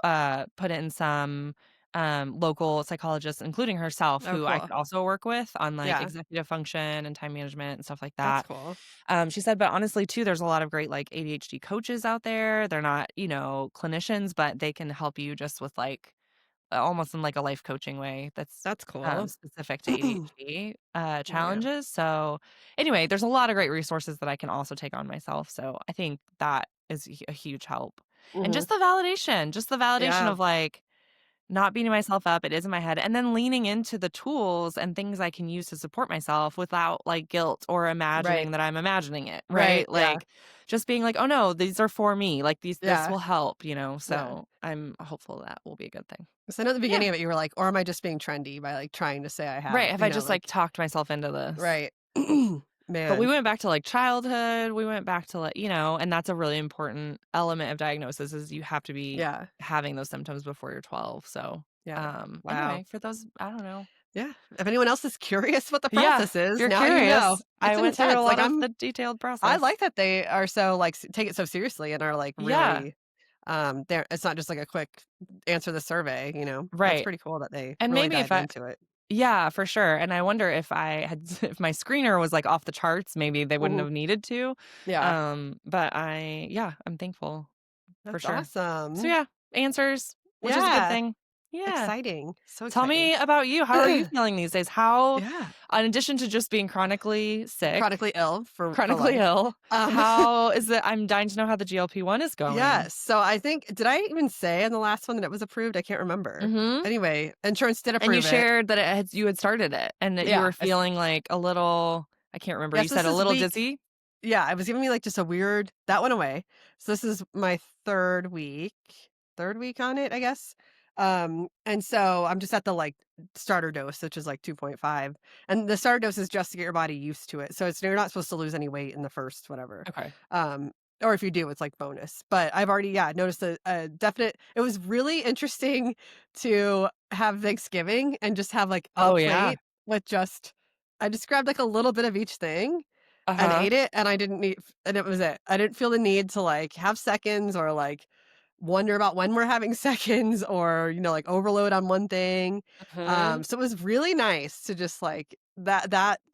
put in some, local psychologists, including herself, Oh, who I cool. could also work with on, like, Yeah, executive function and time management and stuff like that's that. cool. She said, but honestly too, there's a lot of great, like, ADHD coaches out there. They're not, clinicians, but they can help you just with, like, almost in like a life coaching way that's, That's cool. specific to ADHD, Yeah. challenges. So, anyway, there's a lot of great resources that I can also take on myself, so I think that is a huge help. And Mhm. just the validation Yeah, of, like, not beating myself up, it is in my head, and then leaning into the tools and things I can use to support myself without, like, guilt or right, imagining that I'm imagining it, right, right? yeah, Like, just being like, "Oh, no, these are for me, like, this yeah, will help," yeah. So, I'm hopeful that will be a good thing. 'Cause I know at the Yeah. beginning of it, you were like, "Or am I just being trendy by, like, trying to say I have," Right, have I just, like, like talked myself into this? right. But we Man, went back to, like, childhood, we went back to, like, and that's a really important element of diagnosis is you have to be yeah, having those symptoms before you're 12, so, yeah. Wow. anyway, for those I don't know. Yeah, if anyone else is curious what the Yeah, process is, you're now you know. curious. I It's went through a intense, like, lot of the detailed I process. like that they are so, like, take it so seriously and are, like, Yeah, really, there it's not just, like, a quick answer the survey, you know? That's right, pretty cool that they and really maybe if dive I into it. yeah, for sure, and I wonder if I had if my screener was, like, off the charts, maybe they wouldn't Mhm. have needed to, Yeah, but I'm thankful. For that's sure. So, awesome. yeah, answers, which is a good Yeah, thing. Yeah. exciting, so Tell exciting. me about you. How are you feeling these days? How Yeah, in addition to just being chronically sick, chronically ill for chronically life. ill, Um how is it I'm dying to know how the GLP-1 is going. Yes. So I think did I even say in the last one that it was approved? I can't remember. Mhm. Anyway, insurance did And you approve it. shared that you had started it and that you Yeah. were feeling like a little I can't remember, you Yes, said this a is little week dizzy? yeah, it was giving me like just a weird that went away. So this is my 3rd week on it, I guess. And so I'm just at the like starter dose, which is like 2.5. And the starter dose is just to get your body used to it. So it's you're not supposed to lose any weight in the first whatever. Okay. Um or if you do, it's like bonus. But I've already, yeah, noticed a definite. It was really interesting to have Thanksgiving and just have like a Oh, yeah. plate with just, I just grabbed like a little bit of each thing and Uh-huh. ate it, and I didn't need and it was it. I didn't feel the need to, like, have seconds or, like, wonder about when we're having seconds or, like, overload on one thing. Mhm. So it was really nice to just, like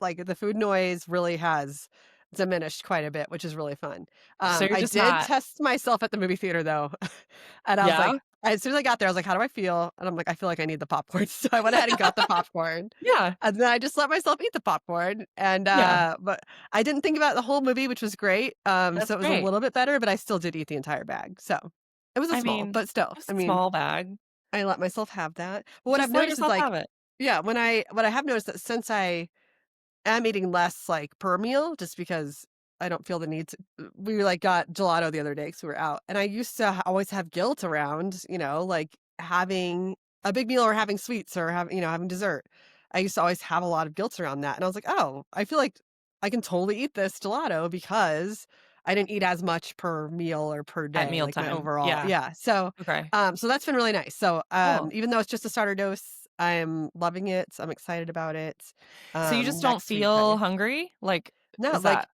like, the food noise really has diminished quite a bit, which is really fun. So you're I just did not test myself at the movie theater, though, and I was yeah? like as soon as I got there, I was like, "How do I feel?" And I'm like, "I feel like I need the popcorn." So I went ahead and got the popcorn, Yeah. and then I just let myself eat the popcorn, and, Yeah. but I didn't think about the whole movie, which was great, That's so it was a great. little bit better, but I still did eat the entire bag, so it was a I small, mean, but still, it's I a mean, small bag. I let myself have that. But what I've Just let noticed is, yourself like have it. yeah, what I have noticed that since I am eating less, like, per meal just because I don't feel the need to we, like, got gelato the other day because we were out, and I used to always have guilt around, like, having a big meal or having sweets or having dessert. I used to always have a lot of guilt around that, and I was like, "Oh, I feel like I can totally eat this gelato because I didn't eat as much per meal or per At day, like, my mealtime. overall" Yeah. yeah, so, Okay. so that's been really nice. So, Cool. even though it's just a starter dose, I'm loving it, I'm excited about it. So you just don't Next week I feel hungry? Like, no, is like, that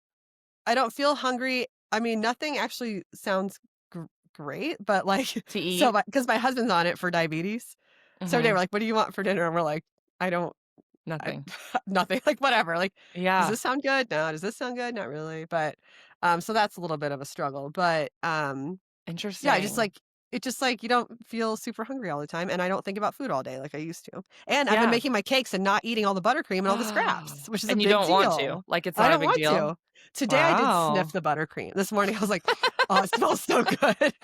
I don't feel hungry. I mean, nothing actually sounds gr great, but, like, to so eat? because my husband's on it for diabetes. So every day Mhm. we're like, "What do you want for dinner?" And we're like, "I don't I Nothing. nothing." Like, whatever. Like, "Does Yeah. this sound good? No. Does this sound good? Not really." But, so that's a little bit of a struggle. But, yeah, I just Interesting. like it just like you don't feel super hungry all the time, and I don't think about food all day like I used to. And I've been Yeah. making my cakes and not eating all the buttercream and all the scraps, which is a And you big don't want to? deal. Like, it's I not a don't big want deal? to. Today I did sniff Wow. the buttercream. This morning I was like, "Oh, it smells so good."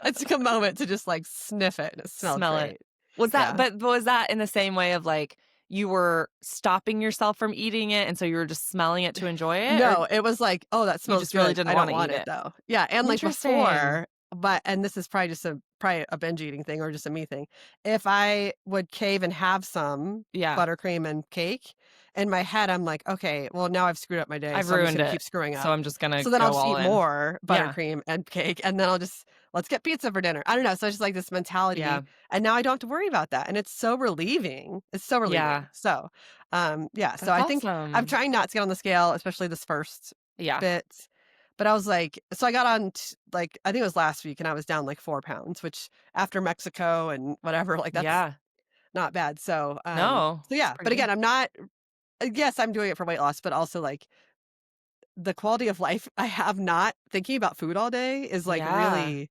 I took a moment to just like sniff it and it smelled Smell it. great. Was that Yeah. but was that in the same way of, like, you were stopping yourself from eating it, and so you were just smelling it to enjoy it, or No, it was like, "Oh, that you smells just really good. didn't I don't wanna want eat it it? though." Yeah, and like Interesting. before, but and this is probably a binge eating thing or just a me thing. If I would cave and have some Yeah. buttercream and cake, in my head, I'm like, "Okay, well, now I've screwed up my day, I've so I'm just ruined gonna it, keep screwing so up." I'm just gonna So then I'll go just all eat in. more Yeah. buttercream and cake, and then I'll just, "Let's get pizza for dinner." I don't know, so it's just like this Yeah. mentality, and now I don't have to worry about that, and it's so relieving. It's so relieving. Yeah. So, yeah, so That's I think I'm awesome. trying not to get on the scale, especially this first Yeah. bit, but I was like so I got on like, I think it was last week, and I was down like 4 pounds, which after Mexico and whatever, like, that's Yeah. not bad. So, No, it's yeah, pretty but good. again, I'm not yes, I'm doing it for weight loss, but also, like, the quality of life I have not thinking about food all day is, like, Yeah. really,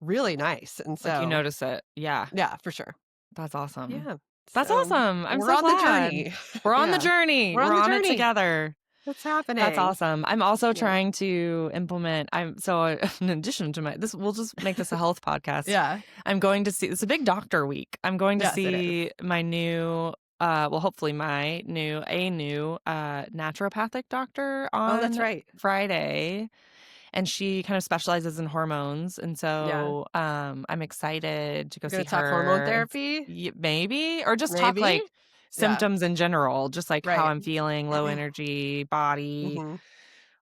really nice, and Like, you so notice it. Yeah. yeah, for sure. That's awesome. Yeah. That's So, awesome. I'm we're so on the glad. journey. We're on the Yeah. journey. We're on We're the on it journey. together. It's That's happening. awesome. I'm also Yeah. trying to implement in addition to my this we'll just make this a health podcast. Yeah. I'm going to see it's a big doctor week. I'm going to Yes, it is. see my new well, hopefully my new naturopathic doctor Oh, that's on right. Friday, and she kind of specializes in hormones, and Yeah. so, I'm excited to go We're see gonna talk hormone her and therapy? maybe or just talk, Maybe? like, Yeah. symptoms in general, just, like, how Right. I'm feeling, low energy, body, Mhm.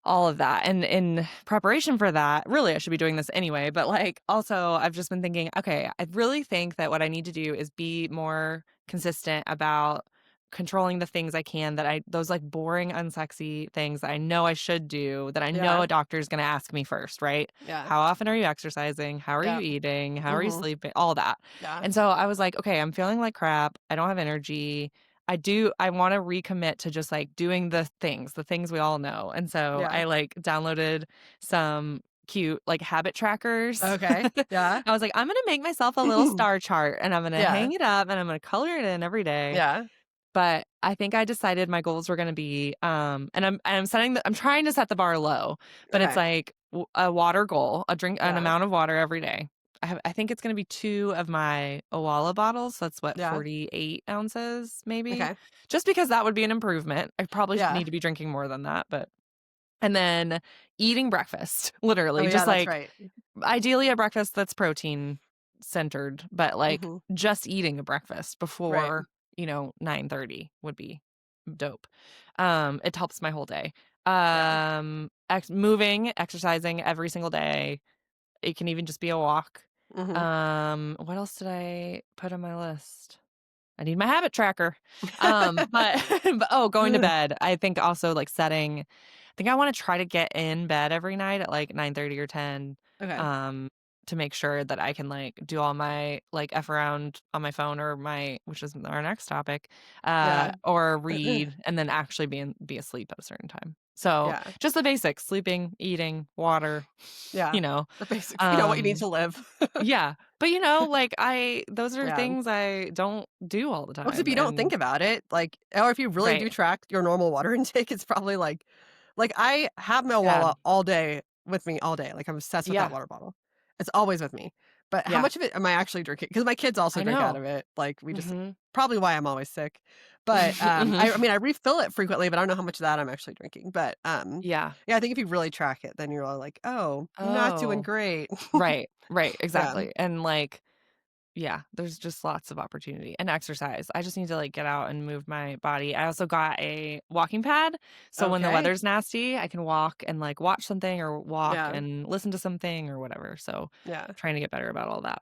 all of that, and in preparation for that really, I should be doing this anyway, but, like, also, I've just been thinking, "Okay, I really think that what I need to do is be more consistent about controlling the things I can that I those, like, boring, unsexy things that I know I should do, that I know Yeah. a doctor's gonna ask me first, right? Yeah. How often are you exercising? How are you Yep. eating? How are you Mhm. sleeping? All that." Yeah. And so I was like, "Okay, I'm feeling like crap. I don't have energy. I wanna recommit to just, like, doing the things we all know, and so Yeah. I, like, downloaded some cute, like, habit trackers. Okay. Yeah. I was like, "I'm gonna make myself a little star chart, and I'm gonna Yeah. hang it up, and I'm gonna color it in every day." Yeah. But I think I decided my goals were gonna be, and I'm trying to set the bar low, but it's Okay. like a water goal, an Yeah. amount of water every day. I think it's gonna be 2 of my Owala bottles, so that's what, Yeah. 48 ounces maybe? Okay. Just because that would be an improvement. I probably Yeah. need to be drinking more than that, but and then eating breakfast, Oh, literally, yeah, just, that's like, right. ideally a breakfast that's protein centered, but, like, Mhm. just eating a breakfast Right. before, 9:30 would be dope. It helps my whole day. Yeah. Exercising every single day. It can even just be a walk. Mhm. What else did I put on my list? I need my habit tracker. But going to bed. I think also, like, I think I wanna try to get in bed every night at, like, 9:30 or 10, Okay. um, to make sure that I can, like, do all my, like, F around on my phone or which is our next topic, Yeah. or read and then actually be asleep at a certain time. So, Yeah. just the basics, sleeping, eating, water, Yeah. you know, The basics, what you need um to live. yeah, but, like, those are Yeah. things I don't do all the Well, 'cause if time, you don't think and about it, like or if you really right. do track your normal water intake, it's probably like, I have my Yeah. Owala all day with me all day, like, I'm obsessed with that Yeah. water bottle. It's always with me. But how Yeah. much of it am I actually drinking? Because my kids also I drink out know. of it, like, we just Mhm. probably why I'm always sick. But, Mhm. I mean, I refill it frequently, but I don't know how much of that I'm actually drinking. But, Yeah. yeah, I think if you really track it, then you're all like, "Oh, not doing Oh. great." Right, right, Yeah. exactly, and, like, yeah, there's just lots of opportunity, and exercise. I just need to, like, get out and move my body. I also got a walking pad, so when the Okay. weather's nasty, I can walk and, like, watch something or walk Yeah. and listen to something or whatever, so Yeah. trying to get better about all that.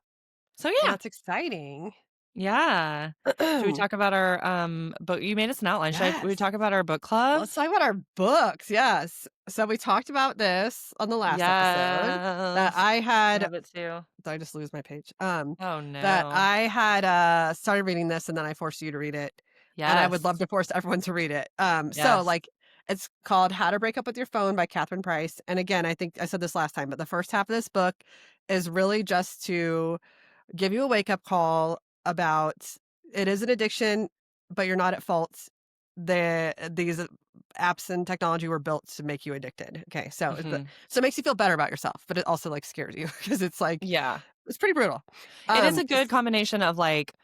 So, Well, yeah. that's exciting. Yeah. Should we talk about our, book you made us an outline. Should we Yes. talk about our book club? Let's talk about our books. Yes. So we talked about this on the last episode that Yes. I had. Love it too. Did I just lose my page? Oh, That no. I had started reading this and then I forced you to read it. And I would Yes. love to force everyone to read it. So Yes. like it's called How to Break Up with Your Phone by Catherine Price. And again, I think I said this last time, but the first half of this book is really just to give you a wake up call about it is an addiction, but you're not at fault. These apps and technology were built to make you addicted. Okay, Mhm. so it makes you feel better about yourself, but it also like scares you because it's like Yeah. it's pretty brutal. It is a good S combination of, like,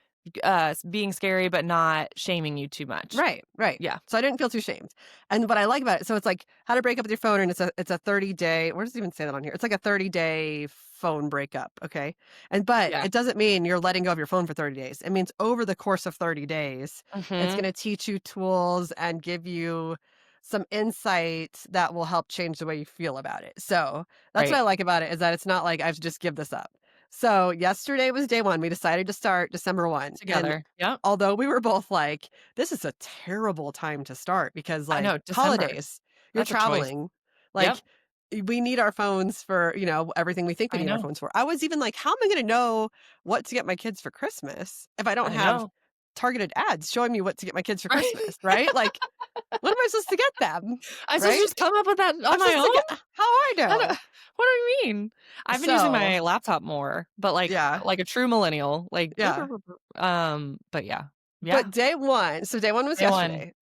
being scary, but not shaming you too much. Right, right. Yeah. So I didn't feel too shamed. And what I like about it, so it's like how to break up with your phone, and it's a 30-day. Where does it even say that on here? It's like a 30-day phone breakup. Okay, and but Yeah. it doesn't mean you're letting go of your phone for 30 days. It means over the course of 30 days, it's Mhm. going to teach you tools and give you some insight that will help change the way you feel about it. So that's what Right. I like about it is that it's not like I have to just give this up. So yesterday was day one. We decided to start December 1. And Together. Yep. although we were both like, this is a terrible time to start because, I know, like, December. holidays, you're That's a choice. traveling, Yep. like, we need our phones for, everything we think we I need our know. phones for. I was even like, how am I gonna know what to get my kids for Christmas if I don't I have know. targeted ads showing me what to get my kids for Right? Christmas, right? Like, what am I supposed to get them, I supposed to right? just come up with that on I'm my supposed to own? get how I I don't know? what do you mean? I've been using So, my laptop more, but, yeah, like a true millennial, like, yeah. but yeah. But Yeah. day 1 was Day 1. yesterday.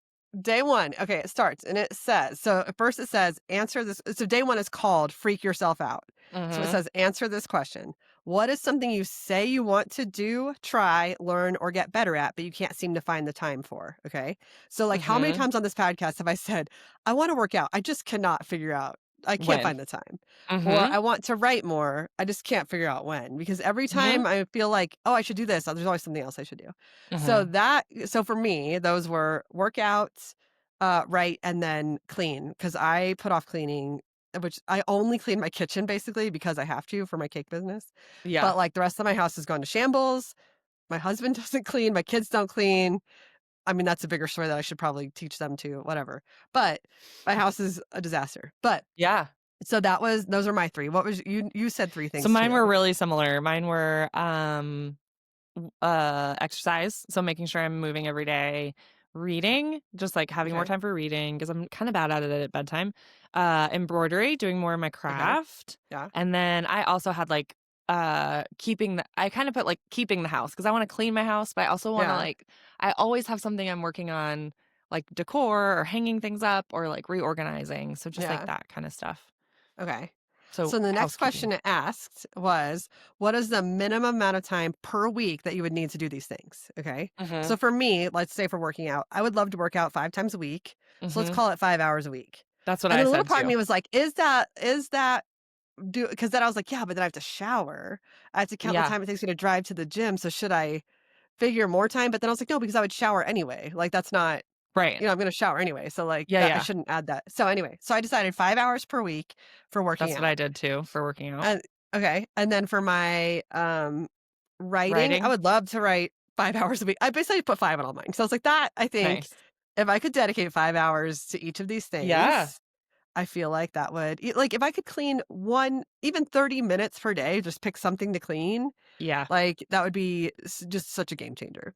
Day 1, okay, it starts and it says so at first it says, "Answer this." So day 1 is called "Freak Yourself Out." So it Mhm. says, "Answer this question. What is something you say you want to do, try, learn, or get better at, but you can't seem to find the time for?" Okay? So, like, how many Mhm. times on this podcast have I said, "I wanna work out, I just cannot figure out I can't When? find the time." Or, Mhm. "I want to write more, I just can't figure out when." Because every Mhm. time I feel like, "Oh, I should do this," there's always something else I should do. Mhm. So for me, those were workouts, write, and then clean because I put off cleaning, which I only clean my kitchen basically because I have to for my cake business. Yeah. But like the rest of my house has gone to shambles. My husband doesn't clean, my kids don't clean. I mean, that's a bigger story that I should probably teach them to, whatever. But my house is a disaster. But Yeah. so those are my 3. What was you said 3 So things mine were too. really similar. Mine were, exercise, so making sure I'm moving every day, reading, just, like, having more Okay. time for reading because 'cause I'm kinda bad at it at bedtime, embroidery, doing more of my Okay. craft, Yeah. and then I also had, like, keeping the I kinda put, like, keeping the house because I wanna clean my house, but I also wanna, Yeah. like I always have something I'm working on, like decor or hanging things up or, like, reorganizing, so just, like, Yeah. that kinda stuff. Okay. So, So the next housekeeping. question it asked was, what is the minimum amount of time per week that you would need to do these things? Okay. So Mhm. for me, let's say for working out, I would love to work out 5 times a week. So let's Mhm. call it 5 hours a week. That's what And I then a little said part of too. me was like, is that do because then I was like, yeah, but then I have to shower. I have to count the Yeah. time it takes me to drive to the gym. So should I figure more time? But then I was like, no, because I would shower anyway. Like that's not, Right. I'm gonna shower anyway. So like Yeah, that I yeah. shouldn't add that. So anyway, so I decided 5 hours per week for working That's what I out. did too for working out. And okay, and then for my, writing, I Writing? would love to write 5 hours a week. I basically put 5 on all mine. So I was like, that I think Nice. if I could dedicate 5 hours to each of these Yeah. things, I feel like that would like, if I could clean 1 even 30 minutes per day, just pick something to clean, Yeah, like, that would be just such a game changer.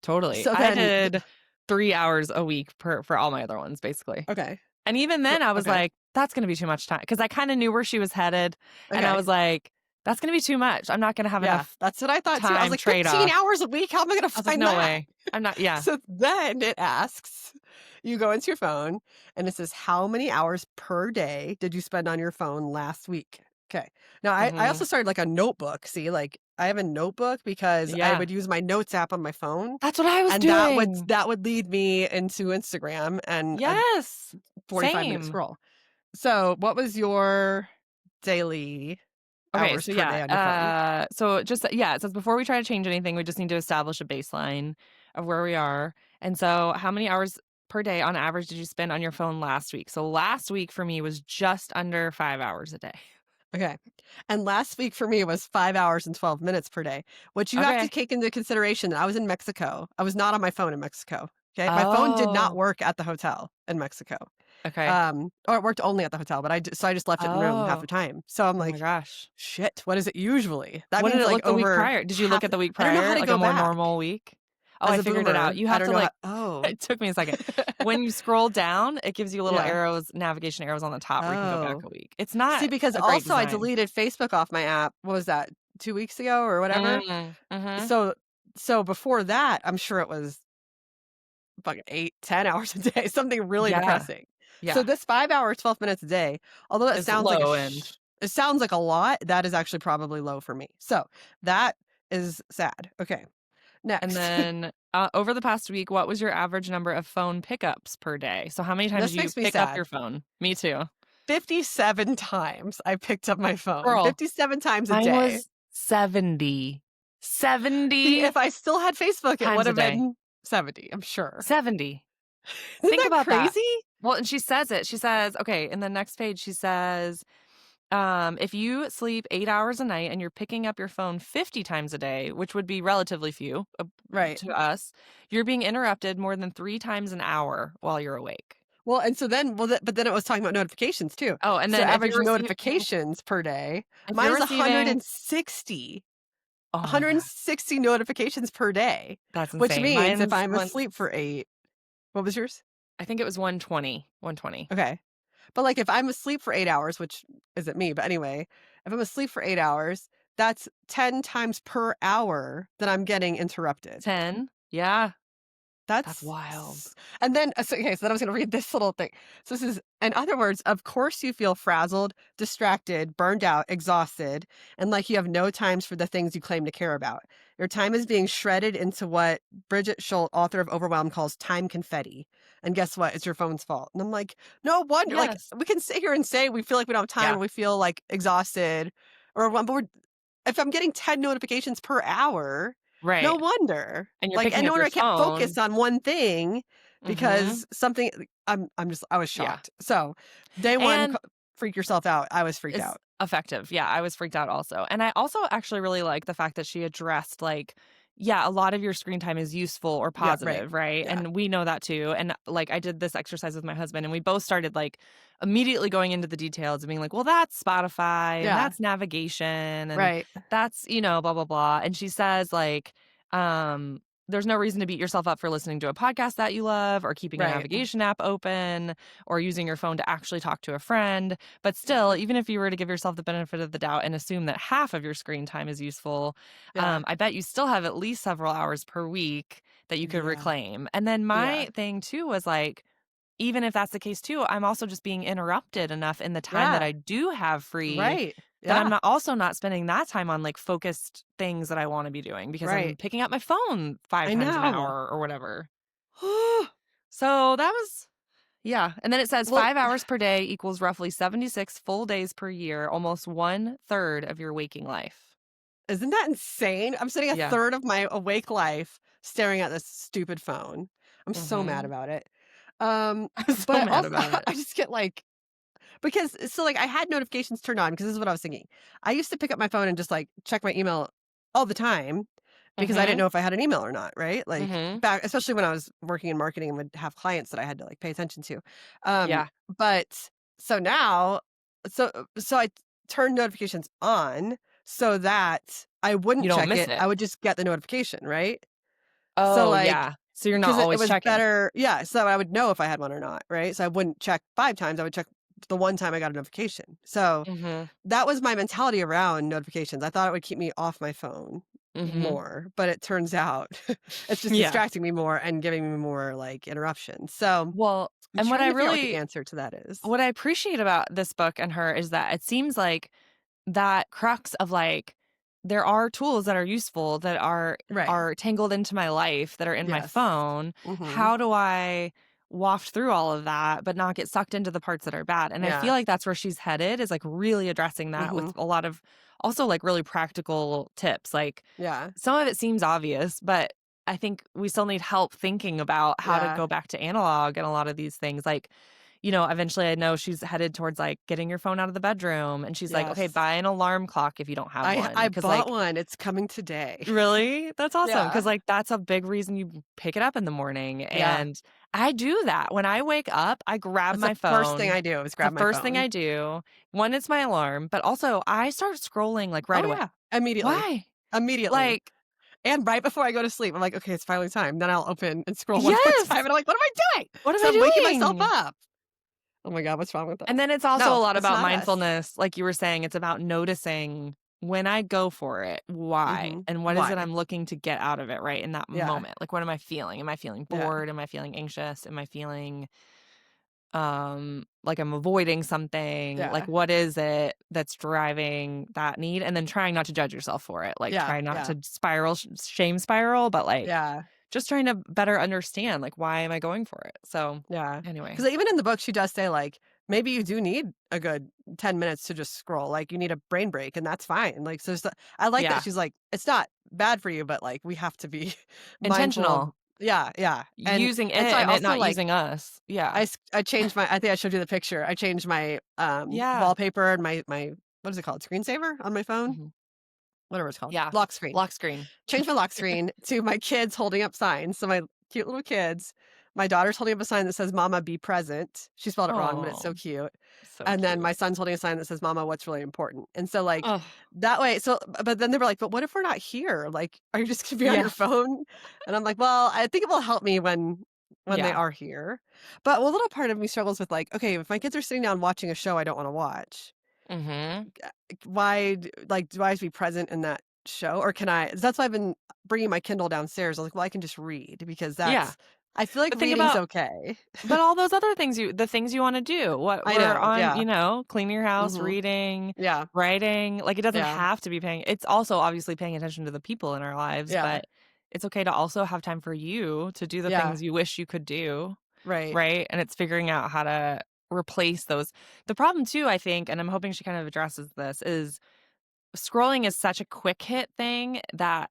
totally. So I then did 3 hours a week per for all my other ones, basically. okay. And even So then, I was okay, like, "That's gonna be too much time because I kinda knew where she was headed, and I okay. was like, "That's gonna be too much. I'm not gonna have Yeah, enough that's what I thought too. I was time like, 15 trade-off." hours a week, how am I gonna I was like, find "No that? way. I'm not." Yeah. So then it asks, you go into your phone and it says, how many hours per day did you spend on your phone last week? Okay. Now I also Mhm. started like a notebook. See, like I have a notebook because I Yeah. would use my notes app on my phone That's what I was and that would doing. that would lead me into Instagram and a Yes. 45-minute Same. scroll. So what was your daily Okay, hours so per yeah, day on your phone? so just yeah, it says before we try to change anything, we just need to establish a baseline of where we are. And so, how many hours per day on average did you spend on your phone last week? So last week for me was just under 5 hours a day. Okay. And last week for me was 5 hours and 12 minutes per day, which you have to Okay. take into consideration that I was in Mexico. I was not on my phone in Mexico. Okay. My phone did not Oh, work at the hotel in Mexico. okay. Or it worked only at the hotel, but so I just left it in the room half the Oh. time. So I'm Oh my like, gosh. shit, what is it usually? That What did means it like look the week over prior? Did you look half at the week I don't know how prior, to like a go more back. normal week? Oh, As I a figured it out. boomer, You I have don't to know how like oh. it took me a second. When you scroll down, it gives you little Yeah. arrows, navigation arrows on the top where you can go back Oh. a week. It's See, not because a great also I design. deleted Facebook off my app. What was that? 2 weeks ago or whatever? Mhm. So so before that, I'm sure it was fucking 8, 10 hours a day, something really Yeah, depressing. So yeah. this 5 hours, 12 minutes a day, although that It's sounds like low end. it sounds like a lot, that is actually probably low for me. So that is sad. Okay, And next. then, over the past week, what was your average number of phone pickups per day? So how many times This do you makes me pick up your sad. phone? Me too. 57 times I picked up my phone. Girl, 57 times a mine day. was 70. See, 70 if I still had Facebook, it would times a have day. been 70, I'm sure. 70. Isn't Think that about that. crazy? Well, and she says it. She says, okay, in the next page, she says, if you sleep 8 hours a night and you're picking up your phone 50 times a day, which would be relatively few Right. to us, you're being interrupted more than 3 times an hour while you're awake. Well, and so then but then it was talking about notifications too. Oh, and So then average notifications per day, if mine you're is receiving 160. oh my god, 160 notifications per day, that's which insane. means if Mine's I'm once asleep for 8 what was yours? I think it was 120, 120. Okay. But, like, if I'm asleep for 8 hours, which isn't me, but anyway, if I'm asleep for 8 hours, that's 10 times per hour that I'm getting interrupted. 10? Yeah, that's That's wild. s and then so okay, so then I was gonna read this little thing. So this is in other words, of course you feel frazzled, distracted, burned out, exhausted, and like you have no times for the things you claim to care about. Your time is being shredded into what Bridget Schultz, author of Overwhelm, calls time confetti. And guess what? It's your phone's fault. And I'm like, no wonder. Like Yes. we can sit here and say we feel like we don't have time, Yeah, or we feel like exhausted, or but if I'm getting 10 notifications per hour, no right, wonder. and you're Like, and picking no up wonder your I can't focus phone. on one thing Mhm. because something I'm just I was Yeah, shocked. So, day 1, and freak yourself out. I was freaked is out. effective. Yeah, I was freaked out also. And I also actually really like the fact that she addressed like, yeah, a lot of your screen time is useful or Yeah, right. positive, right? Yeah. And we know that too. And like I did this exercise with my husband and we both started like immediately going into the details and being like, well, that's Spotify and Yeah. that's navigation and Right. that's, blah, blah, blah. And she says like, um, there's no reason to beat yourself up for listening to a podcast that you love or keeping a Right. navigation app open or using your phone to actually talk to a friend. But Yeah. still, even if you were to give yourself the benefit of the doubt and assume that half of your screen time is useful, Yeah. I bet you still have at least several hours per week that you could Yeah. reclaim. And then Yeah. my thing too was like, even if that's the case too, I'm also just being interrupted enough in the time that Yeah. I do have free Right. that I'm Yeah. not spending that time on like focused things that I want to be doing because I'm Right. picking up my phone 5 I times an know. hour or whatever. So that was yeah, and then it says Well, 5 hours per day equals roughly 76 full days per year, almost 1/3 of your waking life. isn't that insane? I'm spending a Yeah. third of my awake life staring at this stupid phone. I'm so mad Mhm. about it. I'm so But mad also about it. I just get like because so, like, I had notifications turned on because this is what I was thinking. I used to pick up my phone and just, like, check my email all the time because I didn't Mhm. know if I had an email or not, right? Like, Mhm. back especially when I was working in marketing and would have clients that I had to, like, pay attention to. Um, Yeah. but so now so I turned notifications on so that I You wouldn't don't check miss it, it. I would just get the notification, right? So, Oh, like yeah. So you're not 'cause it always was checking. better yeah, so I would know if I had one or not, right? So I wouldn't check 5 times, I would check the one time I got a notification. So Mhm. that was my mentality around notifications. I thought it would keep me off my phone Mhm. more, but it turns out it's just Yeah. distracting me more and giving me more, like, interruptions. So, Well, I'm and trying to figure out what the answer to that is. what I appreciate about this book and her is that it seems like that crux of like there are tools that are useful that Right. are tangled into my life that are in my Yes. phone. Mhm. How do I waft through all of that but not get sucked into the parts that are bad? And I feel Yeah. like that's where she's headed is like really addressing that with Mhm. a lot of also like really practical tips. Like Yeah. some of it seems obvious, but I think we still need help thinking about how to Yeah. go back to analog and a lot of these things. Like eventually I know she's headed towards, like, getting your phone out of the bedroom, and she's like, "Okay, Yes. buy an alarm clock if you don't have I one, because bought like." one, it's coming today. Really? That's awesome, Yeah. because like, that's a big reason you pick it up in the morning, Yeah. and I do that. When I wake up, I grab That's the my first thing phone. I do is It's the grab my first thing phone. I do. One, it's my alarm, but also I start scrolling, like, right Oh, away. yeah. Immediately. Why? Immediately. Like, And right before I go to sleep, I'm like, "Okay, it's finally time." Then I'll open and scroll one more time, yes! and I'm like, "What am I doing?" What am So I I'm waking myself doing? up. Oh my god, what's wrong with And us? then it's also a No, lot it's about not us. mindfulness, like you were saying, it's about noticing when I go for it, why? Mhm. And what is it Why? I'm looking to get out of it, right, in that Yeah. moment? Like, what am I feeling? Am I feeling Yeah. bored? Am I feeling anxious? Am I feeling, like I'm avoiding something? Like, Yeah. what is it that's driving that need? And then trying not to judge yourself for it. Like, Yeah. try not Yeah. to spiral, shame spiral, but like Yeah. just trying to better understand, like, why am I going for it? So, Yeah. anyway, 'Cause even in the book, she does say, like, maybe you do need a good 10 minutes to just scroll, like, you need a brain break, and that's fine, like, so it's I like that yeah, she's like, "It's not bad for you, but, like, we have to be mindful of." intentional. Yeah, yeah, Using it and so I and it also, not like, using us. Yeah. I changed my I think I showed you the picture. I changed my, Yeah. wallpaper and my what is it called? Screensaver on my phone? Mhm. Whatever it's called. Yeah. Lock screen. Lock screen. Change my lock screen to my kids holding up signs. So my cute little kids. My daughter's holding up a sign that says, "Mama, be present." She spelled it wrong, but it's Oh, so cute. so And then cute. my son's holding a sign that says, "Mama, what's really important?" And so, like, Oh, that way but then they were like, "But what if we're not here? Like, are you just gonna be on yeah. your phone?" And I'm like, "Well, I think it will help me when they Yeah. are here." But a little part of me struggles with, like, okay, if my kids are sitting down watching a show I don't wanna watch, Mhm. do I have to be present in that show, or can I that's why I've been bringing my Kindle downstairs. I was like, "Well, I can just read," because Yeah. that's I feel like But think reading's about okay. all those other things the things you wanna do. What I we're know, on, yeah. cleaning your house, Mhm. reading, Yeah, writing, like, it doesn't yeah, have to be paying it's also obviously paying attention to the people in our lives, yeah, but it's okay to also have time for you to do the yeah, things you wish you could do, right. right? And it's figuring out how to replace those. The problem too, I think, and I'm hoping she kind of addresses this, is scrolling is such a quick hit thing that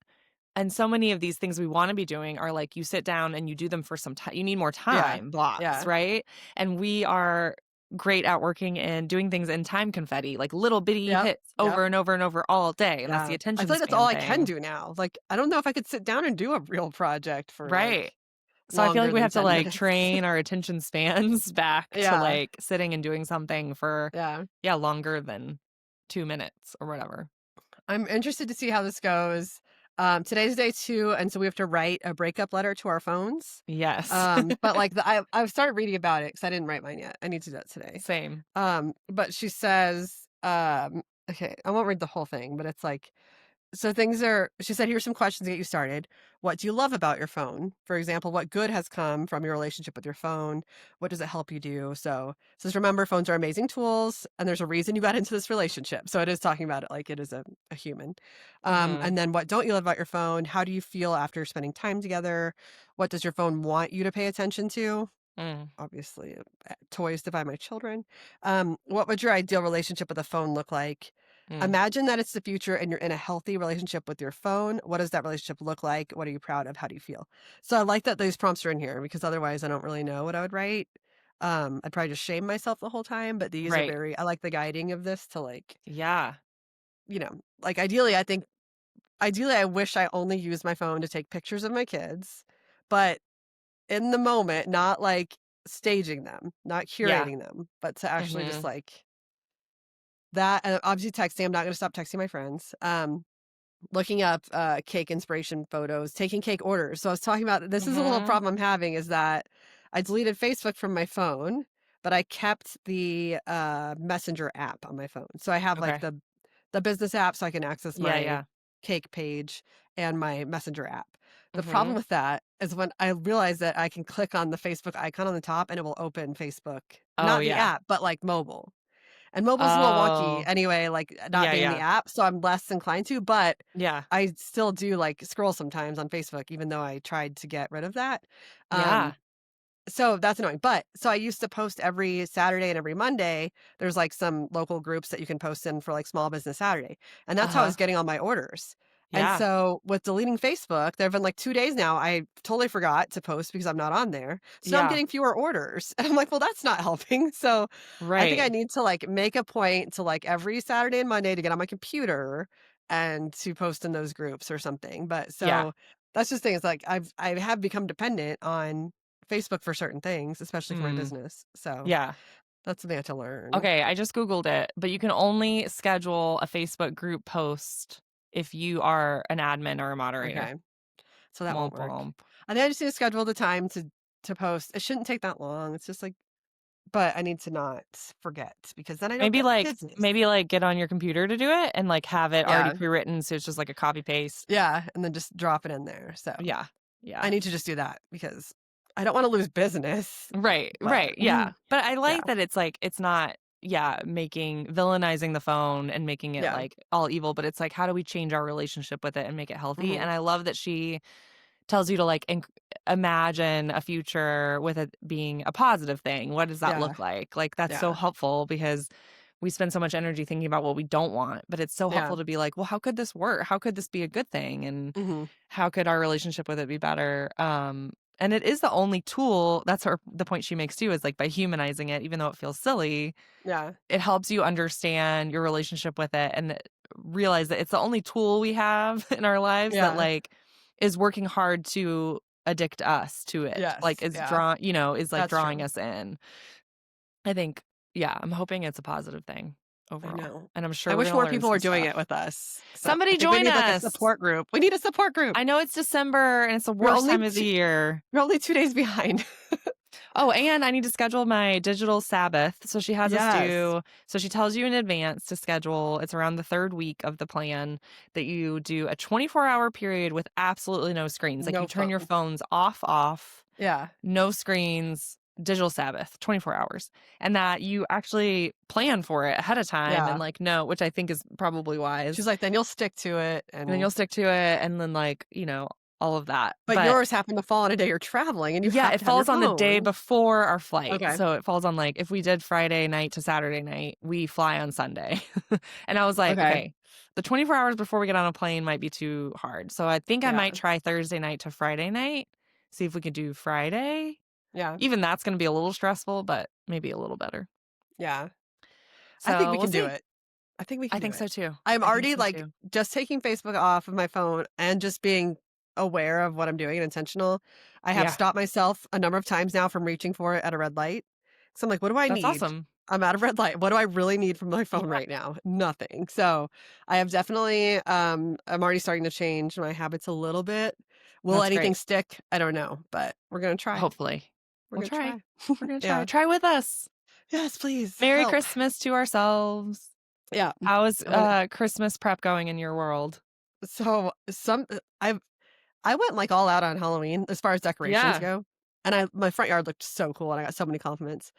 and so many of these things we wanna be doing are like you sit down and you do them for some time. You need more Yeah, time blocks, yeah, right? And we are great at working and doing things in time confetti, like little bitty yep, hits yep, over and over and over all day, and that's the yeah. I attention feel like that's all span I can thing, do now. Like, I don't know if I could sit down and do a real project for, right? like, So I feel like longer we than have to, 10 like, minutes. train our attention spans back to, Yeah, like, sitting and doing something for, yeah. yeah, longer than 2 minutes or whatever. I'm interested to see how this goes. Today's day 2, and so we have to write a breakup letter to our phones. Yes. But, like, I've started reading about it because I didn't write mine yet. I need to do that today. Same. But she says, okay, I won't read the whole thing, but it's like, so things are she said, "Here's some questions to get you started. What do you love about your phone? For example, what good has come from your relationship with your phone? What does it help you do?" So, it says, "Remember, phones are amazing tools, and there's a reason you got into this relationship." So it is talking about it like it is a human. Mhm. And then what don't you love about your phone? How do you feel after spending time together? What does your phone want you to pay attention to? Mm, Obviously, toys to buy my children. What would your ideal relationship with a phone look like? mm. Imagine that it's the future and you're in a healthy relationship with your phone. What does that relationship look like? What are you proud of? How do you feel? So I like that these prompts are in here because otherwise I don't really know what I would write. I'd probably just shame myself the whole time, but these are Right. I like the guiding of this to, like, Yeah. like, ideally I wish I only used my phone to take pictures of my kids, but in the moment, not, like, staging them, not Yeah. curating them, but to actually just, Mhm. like, that and obviously texting, I'm not gonna stop texting my friends. Looking up, cake inspiration photos, taking cake orders. So I was talking about this is a little Mhm. problem I'm having is that I deleted Facebook from my phone, but I kept the, Messenger app on my phone. So I have, like, Okay. the business app so I can access Yeah, my yeah. cake page and my Messenger app. The problem Mhm. with that is when I realize that I can click on the Facebook icon on the top and it will open Facebook, Oh, not the yeah. app, but, like, mobile. And mobile's a little wonky Oh. anyway, like, not Yeah, being in the yeah. app, so I'm less inclined to, but Yeah. I still do, like, scroll sometimes on Facebook even though I tried to get rid of that. Um, Yeah. so that's annoying, but so I used to post every Saturday and every Monday. There's, like, some local groups that you can post in for, like, Small Business Saturday, and that's how I Uh-huh. was getting all my orders. And Yeah. so with deleting Facebook, there have been like 2 days now, I totally forgot to post because I'm not on there. So now I'm Yeah. getting fewer orders. And I'm like, well, that's not helping. So I think I Right. need to like make a point to like every Saturday and Monday to get on my computer and to post in those groups or something. But Yeah. so that's just things like I have become dependent on Facebook for certain things, especially for my Mm. business. So Yeah. that's something I have to learn. Okay, I just Googled it, but you can only schedule a Facebook group post if you are an admin or a moderator. Okay. So that won't Womp work. womp. I think I just need to schedule the time to post. It shouldn't take that long. It's just like, but I need to not forget because then I don't Maybe get the like business. maybe like get on your computer to do it and like have it already Yeah. pre-written so it's just like a copy paste. Yeah. And then just drop it in there. So Yeah. I Yeah. need to just do that because I don't want to lose business. Right, But right, yeah. But I yeah. like that it's like it's not yeah, making villainizing the phone and making it Yeah. like all evil, but it's like how do we change our relationship with it and make it healthy? Hmm. And I love that she tells you to like imagine a future with it being a positive thing. What does that Yeah. look like? Like that's so Yeah. helpful because we spend so much energy thinking about what we don't want, but it's so Yeah. helpful to be like, well, how could this work? How could this be a good thing? And Hmm. how could our relationship with it be better? And it is the only tool. That's the point she makes too is like by humanizing it, even though it feels silly, Yeah. it helps you understand your relationship with it and realize that it's the only tool we have in our lives that Yeah. like is working hard to addict us to it. Like Yes. is Yeah. draw, is like That's drawing true. us in. I think, yeah, I'm hoping it's a positive thing I overall. know. And I'm I sure we're wish going to more learn people some were doing it stuff. with us. So I Somebody think we join need like a us. support group. We need a support group. I know it's December and it's the We're worst only time of the two, year. we're only 2 days behind. Oh, and I need to schedule my digital Sabbath. So she has us Yes. do, so she tells you in advance to schedule. It's around the third week of the plan that you do a 24-hour period with absolutely no screens. Like you No turn your phones. phones off, Yeah. no screens, digital Sabbath, 24 hours. And that you actually plan for it ahead of time and Yeah. like no, which I think is probably She's wise. like, "Then you'll stick to it," And then and you'll stick to it and then like, all of that. but But yours happened to fall on a day you're traveling, and you yeah, have it to have your falls on the day phone. before our flight. Okay. So it falls on like if we did Friday night to Saturday night, we fly on Sunday. And I was like, Okay. okay, the 24 hours before we get on a plane might be too hard. So I think I Yeah. might try Thursday night to Friday night, see if we could do Friday. Yeah. Even that's going to be a little stressful, but maybe a little better. Yeah. I think So we we'll can do see. it. I think we I can do think it. so too. I'm I think already, so like, too. just taking Facebook off of my phone and just being aware of what I'm doing and intentional. I have Yeah, stopped myself a number of times now from reaching for it at a red light. So I'm like, "What do I that's need? awesome. I'm at a red light. What do I really need from my phone Yeah, right now? Nothing." So, I have definitely, I'm already starting to change my habits a little bit. Will that's anything great. stick? I don't know, but we're gonna try. Hopefully. We're We'll gonna try. try. We're going to try. Yeah. Try with us. Yes, please, Merry help. Christmas to ourselves. Yeah. How is, I Christmas prep going in your world? so some I went, like, all out on Halloween as far as decorations Yeah, go, and my front yard looked so cool, and I got so many compliments,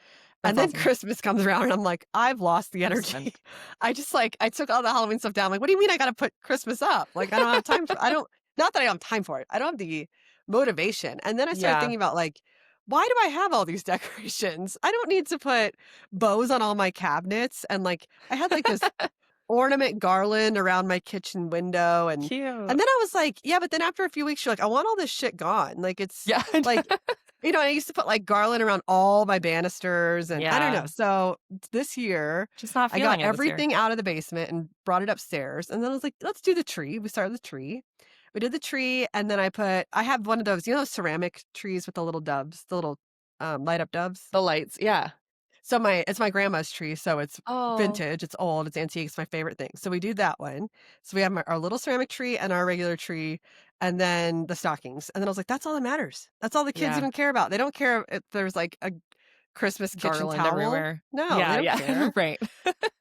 and that's then awesome. Christmas comes around, and I'm like, "I've lost the I'm energy." spent. I just, like I took all the Halloween stuff down, like, "What do you mean I gotta put Christmas up?" Like, I don't have time for I don't not that I don't have time for it, I don't have the motivation, and then I started Yeah. thinking about, like, why do I have all these decorations? I don't need to put bows on all my cabinets, and, like, I had, like, this ornament garland around my kitchen window, and Cute. then I was like, "Yeah, but then after a few weeks, you're like, I want all this shit gone." Like, it's Yeah. like, I used to put, like, garland around all my banisters, and I don't know. Yeah. So, this year, Just not I got feeling it this year. everything out of the basement and brought it upstairs, and then I was like, "Let's do the tree." We started the tree. We did the tree, and then I have one of those, those ceramic trees with the little doves, the little, light up doves? The lights, yeah. So it's my grandma's tree, so it's Oh, vintage, it's old, it's antique, it's my favorite thing. So we do that one. So we have our little ceramic tree and our regular tree, and then the stockings. And then I was like, that's all that matters. That's all the kids yeah. even care about. They don't care if there's like a Christmas kitchen Garland towel. everywhere. No, they Yeah, don't yeah. care. Right.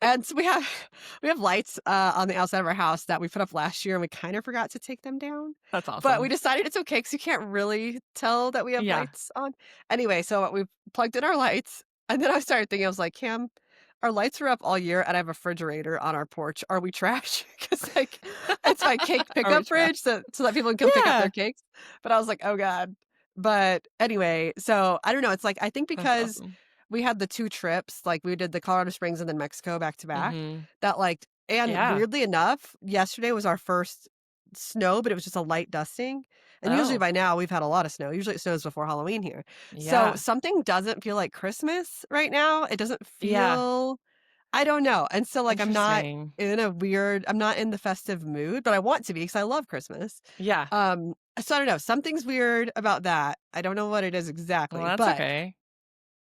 And so we have lights on the outside of our house that we put up last year, and we kind of forgot to take them down. That's But we awesome. decided it's okay because you can't really tell that we have Yeah. lights on. Anyway, so we plugged in our lights, and then I started thinking, I was like, Cam, our lights are up all year, and I have a refrigerator on our porch. Are we trash? Because like it's my cake Are we pickup trash? fridge, so that people can come pick up their Yeah. cakes. But I was like, oh god. But anyway, so I don't know. It's like I think That's because awesome. we had the 2 trips, like, we did the Colorado Springs and then Mexico back to back, Mhm. that, like and Yeah. weirdly enough, yesterday was our first snow, but it was just a light dusting. And usually Oh, by now we've had a lot of snow. Usually it snows before Halloween here. So yeah. something doesn't feel like Christmas right now. It doesn't Yeah. feel, I don't know. And so like Interesting. I'm not in the festive mood, but I want to be because I love Christmas. Yeah. So I don't know. Something's weird about that. I don't know what it is Well, exactly, that's but okay.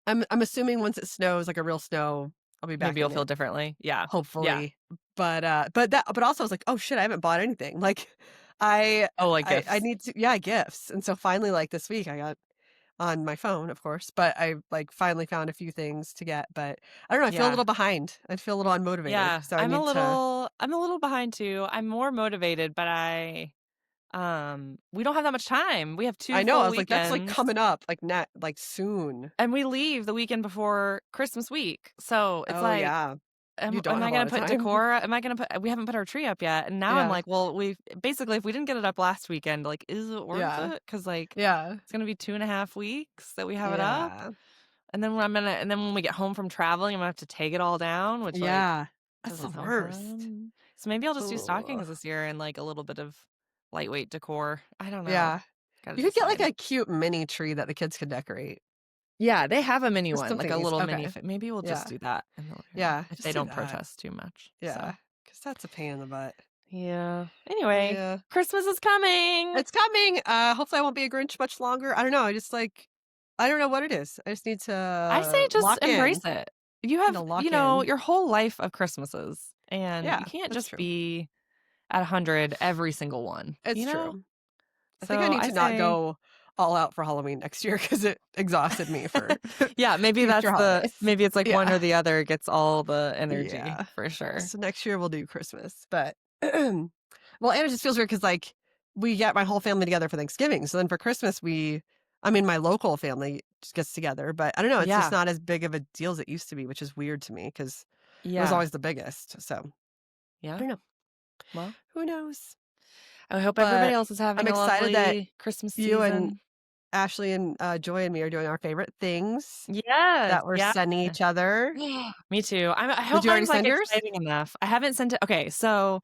I'm assuming once it snows, like a real snow, I'll be back Maybe you'll in feel it, differently. Yeah. Yeah. hopefully. But also I was like, "Oh shit, I haven't bought anything." Like Oh, like I gifts. need to, yeah, gifts. And so finally like this week I got on my phone, of course, but I like finally found a few things to get, but I don't know, I feel a Yeah. little behind. I feel a little unmotivated. Yeah. So I need to, I'm a little behind too. I'm more motivated, but we don't have that much time. We have I 2 know, I full was like, that's like weekends. coming up like net like soon. And we leave the weekend before Christmas week. So it's Oh like, yeah. You don't am I have a lot gonna of put time. decor? Am I gonna put? We haven't put our tree up yet, and now I'm Yeah. like, well, we basically if we didn't get it up last weekend, like, is it worth Yeah. it? Because like Yeah. it's gonna be 2.5 weeks that we have it up, Yeah. and then when we get home from traveling, I'm gonna have to take it all down, which like Yeah. That's the doesn't sound worst. fun. So maybe I'll just do Ugh. stockings this year and like a little bit of lightweight decor. I don't know. Yeah. Gotta You could get like decide. a cute mini tree that the kids could decorate. Yeah, they have a mini Just one, like something a easy. little mini. Okay. Maybe we'll just Yeah. do that in the living room Yeah. if they Just do don't that. protest too much. Yeah. So Because that's a pain in the butt. yeah. Anyway, Yeah. Christmas is coming. It's coming. Hopefully I won't be a Grinch much longer. I don't know. I just like, I don't know what it is. I just need I say to just lock in. embrace it. You Need to have, lock in. your whole life of Christmases, and you Yeah, can't that's just true. be at 100 every single one, It's true. I think I So need I to not say, go all out for Halloween next year because it exhausted me for yeah, future holidays. maybe it's like one Yeah. or the other gets all the energy Yeah. for sure. So next year we'll do Christmas. But well, and it just feels weird because like we get my whole family together for Thanksgiving. So then for Christmas I mean my local family just gets together, but I don't know, it's just Yeah. not as big of a deal as it used to be, which is weird to me because it was Yeah. always the biggest. So I Yeah. don't know. Well, Who knows? I hope everybody But else is I'm having a excited that lovely Christmas you and season. Ashley and Joy and me are doing our favorite things Yes. that we're Yeah. sending each other. Me too. I Did hope you already mine's like send yours? exciting enough. I haven't sent it. Okay, so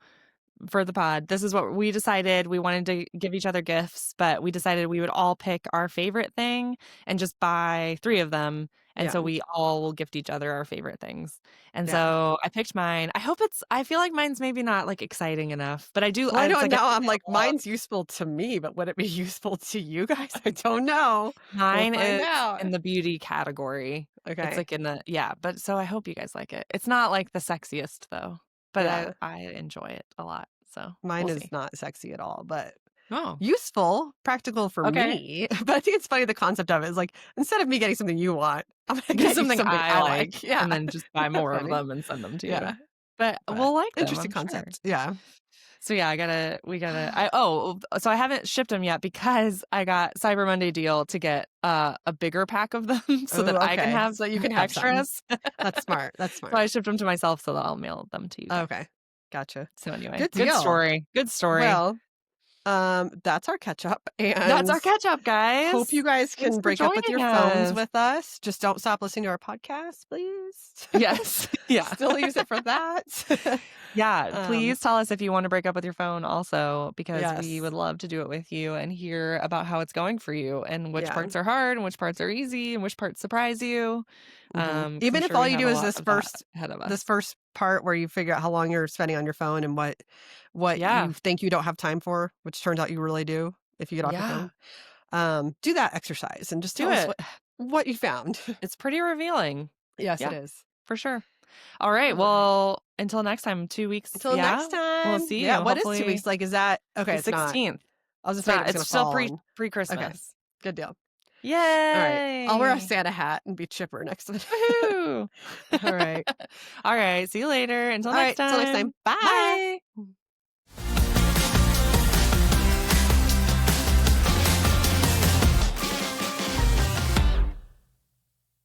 for the pod, this is what we decided. We wanted to give each other gifts, but we decided we would all pick our favorite thing and just buy 3 of them. And Yeah. so we all will gift each other our favorite things. And Yeah. so I picked mine. I feel like mine's maybe not like exciting enough, but Well, I know, it's and like a now thing I'm I like, love. mine's useful to me, but would it be useful to you guys? I don't know. We'll Mine find is out. in the beauty category. It's Okay. like in the, yeah, but so I hope you guys like it. It's not like the sexiest though, but Yeah. I enjoy it a lot. So Mine we'll is see. not sexy at all, but Oh, useful, practical for okay. me. But I think it's funny the concept of it is like, instead of me getting something you want, I'm gonna Get get you something something I I like like. Yeah. and then just buy Isn't that more of funny? them and send them to you. Yeah. But But we'll like them, interesting I'm sure. concept. Yeah. So yeah, so I haven't shipped them yet because I got Cyber Monday deal to get a bigger pack of them so that Oh, I can okay. have So you can have some. extras. That's smart. That's So smart. I shipped them to myself so that I'll mail them to you guys. Okay. Gotcha. So anyway, Good deal. Good story. Well, that's our catch up, That's and our catch up, hope you guys. guys Thanks can for break up with your joining phones us. with us. Just don't stop listening to our podcast, please. Yes. Yeah. Still use it for that. Yeah, um, please tell us if you want to break up with your phone also, because we yes. would love to do it with you and hear about how it's going for you and which Yeah. parts are hard and which parts are easy and which parts surprise you. Because I'm Even if sure all we you have do a is lot of that ahead of this us. first part where you figure out how long you're spending on your phone and what Yeah. you think you don't have time for, which turns out you really do if you get off your Yeah. phone. Do that exercise and just Do tell us it. what you found. It's pretty revealing. Yes, it Yeah, is. for sure. All right. All right. Well, until next time, 2 weeks. Until Yeah. next We'll time. see Yeah, you. what is 2 Hopefully weeks? Like, is that okay, the it's not. 16th. I was It's afraid it not, was it's gonna still fall on. Okay, pre-Christmas. good deal. All right. I'll wear a Yay. Santa hat and be chipper next week. Woohoo! All right. All right, see you later. Until All next right, until next time. time. Bye. Bye.